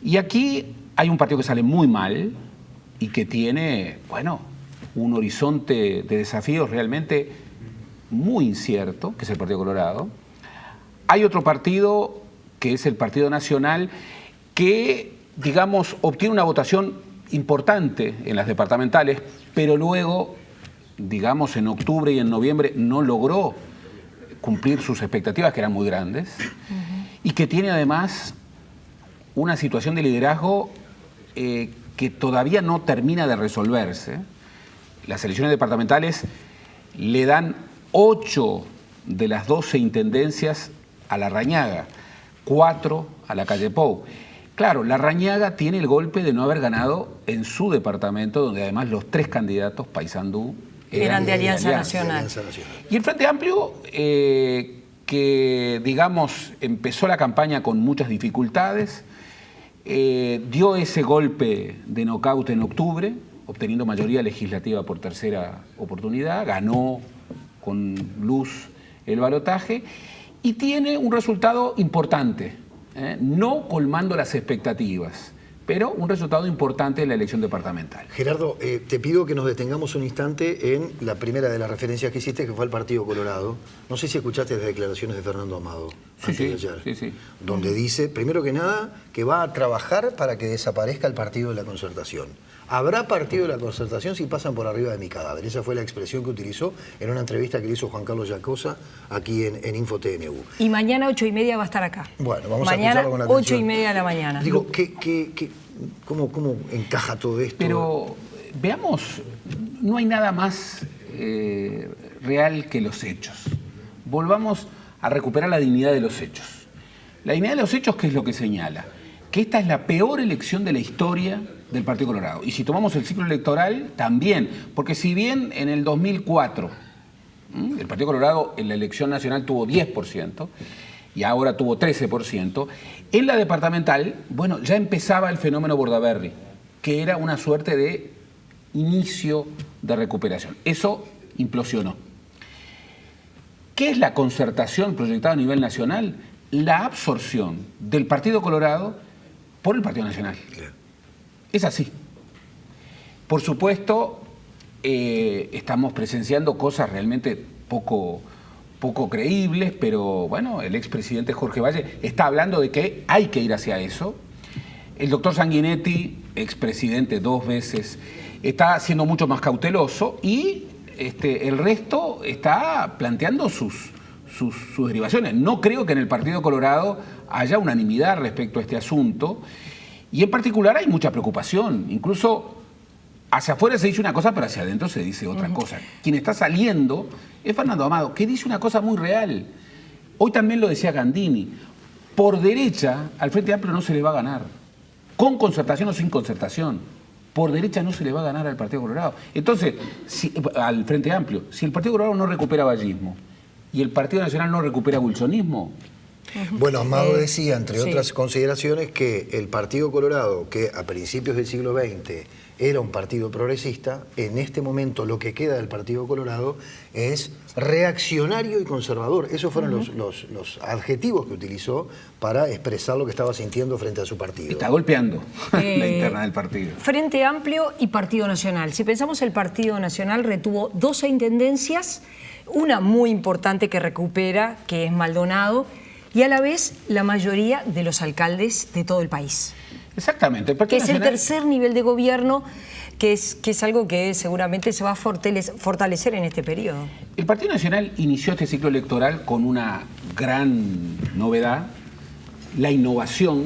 Y aquí hay un partido que sale muy mal y que tiene, bueno, un horizonte de desafíos realmente muy incierto, que es el Partido Colorado. Hay otro partido, que es el Partido Nacional, que, digamos, obtiene una votación importante en las departamentales, pero luego, digamos, en octubre y en noviembre no logró cumplir sus expectativas, que eran muy grandes, y que tiene además una situación de liderazgo que todavía no termina de resolverse. Las elecciones departamentales le dan 8 de las 12 intendencias a Larrañaga, 4 a la calle Pou. Claro, Larrañaga tiene el golpe de no haber ganado en su departamento, donde además los 3 candidatos, Paysandú, eran de Alianza Nacional. Y el Frente Amplio, que digamos empezó la campaña con muchas dificultades, dio ese golpe de nocaut en octubre, obteniendo mayoría legislativa por tercera oportunidad, ganó con luz el balotaje y tiene un resultado importante, no colmando las expectativas, pero un resultado importante en la elección departamental. Gerardo, te pido que nos detengamos un instante en la primera de las referencias que hiciste, que fue el Partido Colorado. No sé si escuchaste las declaraciones de Fernando Amado antes de ayer, sí. donde dice, primero que nada, que va a trabajar para que desaparezca el Partido de la Concertación. Habrá Partido de la Concertación si pasan por arriba de mi cadáver. Esa fue la expresión que utilizó en una entrevista que le hizo Juan Carlos Yacosa aquí en InfoTNU. Y mañana 8:30 va a estar acá. Bueno, vamos mañana, a escucharlo con atención. 8:30 de la mañana. Digo, ¿cómo encaja todo esto? Pero veamos, no hay nada más real que los hechos. Volvamos a recuperar la dignidad de los hechos. La dignidad de los hechos, ¿qué es lo que señala? Que esta es la peor elección de la historia del Partido Colorado. Y si tomamos el ciclo electoral, también. Porque si bien en el 2004 el Partido Colorado en la elección nacional tuvo 10% y ahora tuvo 13%, en la departamental, bueno, ya empezaba el fenómeno Bordaberry, que era una suerte de inicio de recuperación. Eso implosionó. ¿Qué es la concertación proyectada a nivel nacional? La absorción del Partido Colorado por el Partido Nacional. Es así. Por supuesto, estamos presenciando cosas realmente poco creíbles, pero bueno, el expresidente Jorge Valle está hablando de que hay que ir hacia eso. El doctor Sanguinetti, expresidente 2 veces, está siendo mucho más cauteloso y el resto está planteando sus derivaciones. No creo que en el Partido Colorado haya unanimidad respecto a este asunto. Y en particular hay mucha preocupación. Incluso hacia afuera se dice una cosa, pero hacia adentro se dice otra cosa. Quien está saliendo es Fernando Amado, que dice una cosa muy real. Hoy también lo decía Gandini. Por derecha, al Frente Amplio no se le va a ganar. Con concertación o sin concertación. Por derecha no se le va a ganar al Partido Colorado. Entonces, al Frente Amplio, si el Partido Colorado no recupera vallismo y el Partido Nacional no recupera wilsonismo. Bueno, Amado decía, entre otras consideraciones, que el Partido Colorado, que a principios del siglo XX era un partido progresista, en este momento lo que queda del Partido Colorado es reaccionario y conservador. Esos fueron los adjetivos que utilizó para expresar lo que estaba sintiendo frente a su partido. Está golpeando la interna del partido. Frente Amplio y Partido Nacional. Si pensamos, el Partido Nacional retuvo 12 intendencias, una muy importante que recupera, que es Maldonado, y a la vez la mayoría de los alcaldes de todo el país. Exactamente. El que es el tercer nivel de gobierno, que es algo que seguramente se va a fortalecer en este periodo. El Partido Nacional inició este ciclo electoral con una gran novedad, la innovación,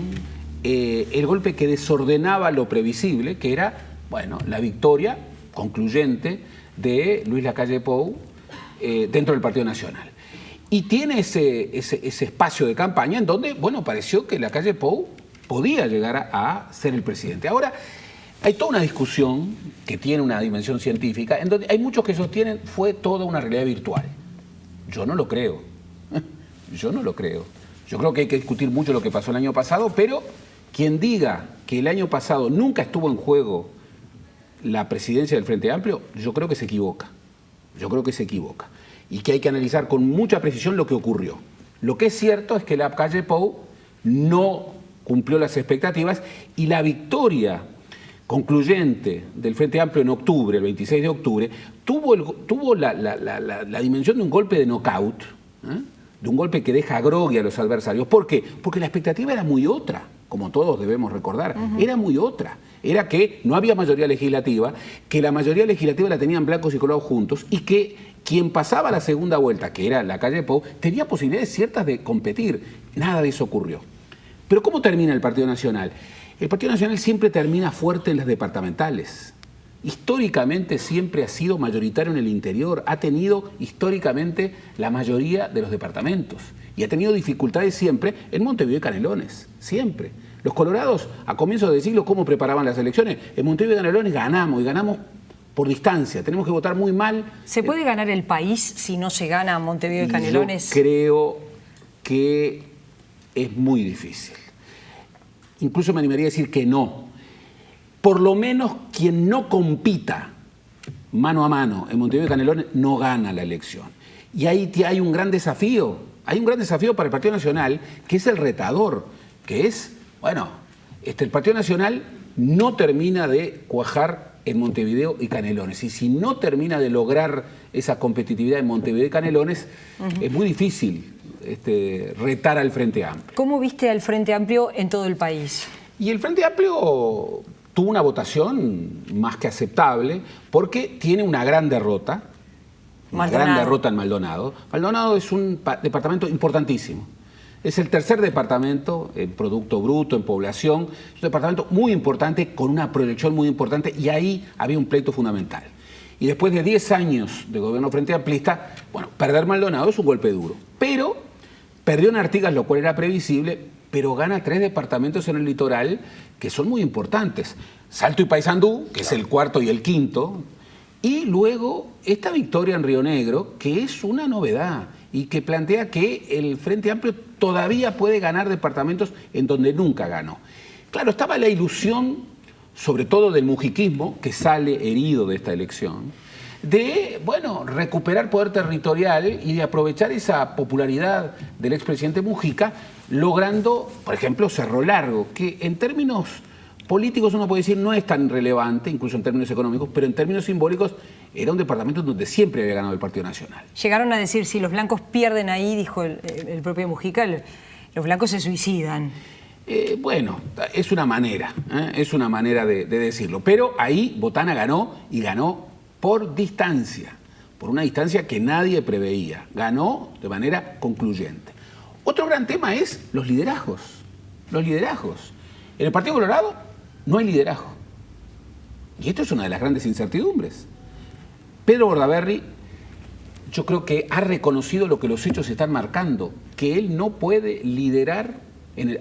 el golpe que desordenaba lo previsible, que era, bueno, la victoria concluyente de Luis Lacalle Pou dentro del Partido Nacional. Y tiene ese espacio de campaña en donde, bueno, pareció que Lacalle Pou podía llegar a ser el presidente. Ahora, hay toda una discusión que tiene una dimensión científica, en donde hay muchos que sostienen fue toda una realidad virtual. Yo no lo creo. Yo no lo creo. Yo creo que hay que discutir mucho lo que pasó el año pasado, pero quien diga que el año pasado nunca estuvo en juego la presidencia del Frente Amplio, yo creo que se equivoca. Yo creo que se equivoca. Y que hay que analizar con mucha precisión lo que ocurrió. Lo que es cierto es que Lacalle Pou no cumplió las expectativas y la victoria concluyente del Frente Amplio en octubre, el 26 de octubre, tuvo la dimensión de un golpe de knockout, de un golpe que deja grogui a los adversarios. ¿Por qué? Porque la expectativa era muy otra, como todos debemos recordar, era muy otra. Era que no había mayoría legislativa, que la mayoría legislativa la tenían blancos y colorados juntos y que quien pasaba a la segunda vuelta, que era Lacalle Pou, tenía posibilidades ciertas de competir. Nada de eso ocurrió. Pero ¿cómo termina el Partido Nacional? El Partido Nacional siempre termina fuerte en las departamentales. Históricamente siempre ha sido mayoritario en el interior, ha tenido históricamente la mayoría de los departamentos y ha tenido dificultades siempre en Montevideo y Canelones, siempre. Los colorados, a comienzos del siglo, ¿cómo preparaban las elecciones? En Montevideo y Canelones ganamos, y ganamos por distancia. Tenemos que votar muy mal. ¿Se puede ganar el país si no se gana Montevideo y Canelones? Yo creo que es muy difícil. Incluso me animaría a decir que no. Por lo menos quien no compita mano a mano en Montevideo y Canelones no gana la elección. Y ahí hay un gran desafío. Hay un gran desafío para el Partido Nacional, que es el retador, que es, bueno, el Partido Nacional no termina de cuajar en Montevideo y Canelones. Y si no termina de lograr esa competitividad en Montevideo y Canelones, es muy difícil retar al Frente Amplio. ¿Cómo viste al Frente Amplio en todo el país? Y el Frente Amplio tuvo una votación más que aceptable porque tiene una gran derrota. Una gran derrota en Maldonado. Maldonado es un departamento importantísimo. Es el tercer departamento en Producto Bruto, en población. Es un departamento muy importante, con una proyección muy importante, y ahí había un pleito fundamental. Y después de 10 años de gobierno frente amplista, bueno, perder Maldonado es un golpe duro. Pero perdió en Artigas, lo cual era previsible, pero gana 3 departamentos en el litoral que son muy importantes. Salto y Paysandú, que es el cuarto y el quinto, y luego esta victoria en Río Negro, que es una novedad y que plantea que el Frente Amplio todavía puede ganar departamentos en donde nunca ganó. Claro, estaba la ilusión, sobre todo del mujiquismo, que sale herido de esta elección, de, bueno, recuperar poder territorial y de aprovechar esa popularidad del expresidente Mujica, logrando, por ejemplo, Cerro Largo, que en términos políticos uno puede decir no es tan relevante, incluso en términos económicos, pero en términos simbólicos era un departamento donde siempre había ganado el Partido Nacional. Llegaron a decir, si los blancos pierden ahí, dijo el propio Mujica, los blancos se suicidan. Bueno, es una manera de decirlo. Pero ahí Botana ganó, y ganó por distancia, por una distancia que nadie preveía. Ganó de manera concluyente. Otro gran tema es los liderazgos. Los liderazgos. En el Partido Colorado no hay liderazgo. Y esto es una de las grandes incertidumbres. Pedro Bordaberry, yo creo que ha reconocido lo que los hechos están marcando, que él no puede liderar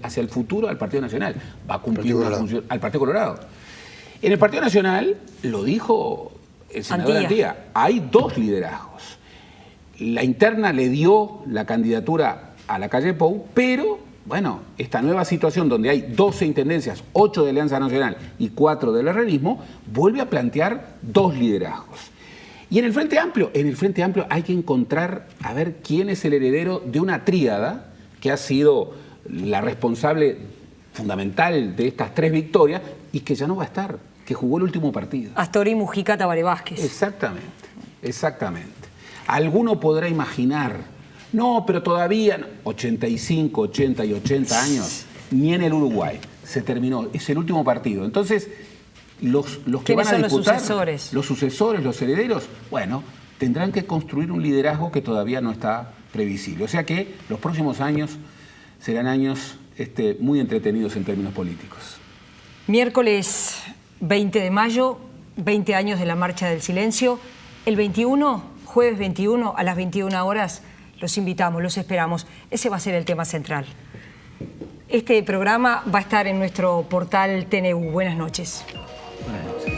hacia el futuro al Partido Nacional. Va a cumplir una función al Partido Colorado. En el Partido Nacional, lo dijo el senador Antía, hay 2 liderazgos. La interna le dio la candidatura a la calle Pou, pero, bueno, esta nueva situación donde hay 12 intendencias, 8 de Alianza Nacional y 4 del herrerismo, vuelve a plantear 2 liderazgos. Y en el Frente Amplio hay que encontrar, a ver, quién es el heredero de una tríada que ha sido la responsable fundamental de estas 3 victorias y que ya no va a estar, que jugó el último partido. Astori, Mujica, Tabaré Vázquez. Exactamente. Alguno podrá imaginar, no, pero todavía 85, 80 y 80 años, ni en el Uruguay. Se terminó, es el último partido. Entonces, los que van a disputar, los sucesores, los herederos, bueno, tendrán que construir un liderazgo que todavía no está previsible. O sea que los próximos años serán años muy entretenidos en términos políticos. Miércoles 20 de mayo, 20 años de la Marcha del Silencio. El 21, jueves 21, a las 21 horas, los invitamos, los esperamos. Ese va a ser el tema central. Este programa va a estar en nuestro portal TNU. Buenas noches. Buenas noches.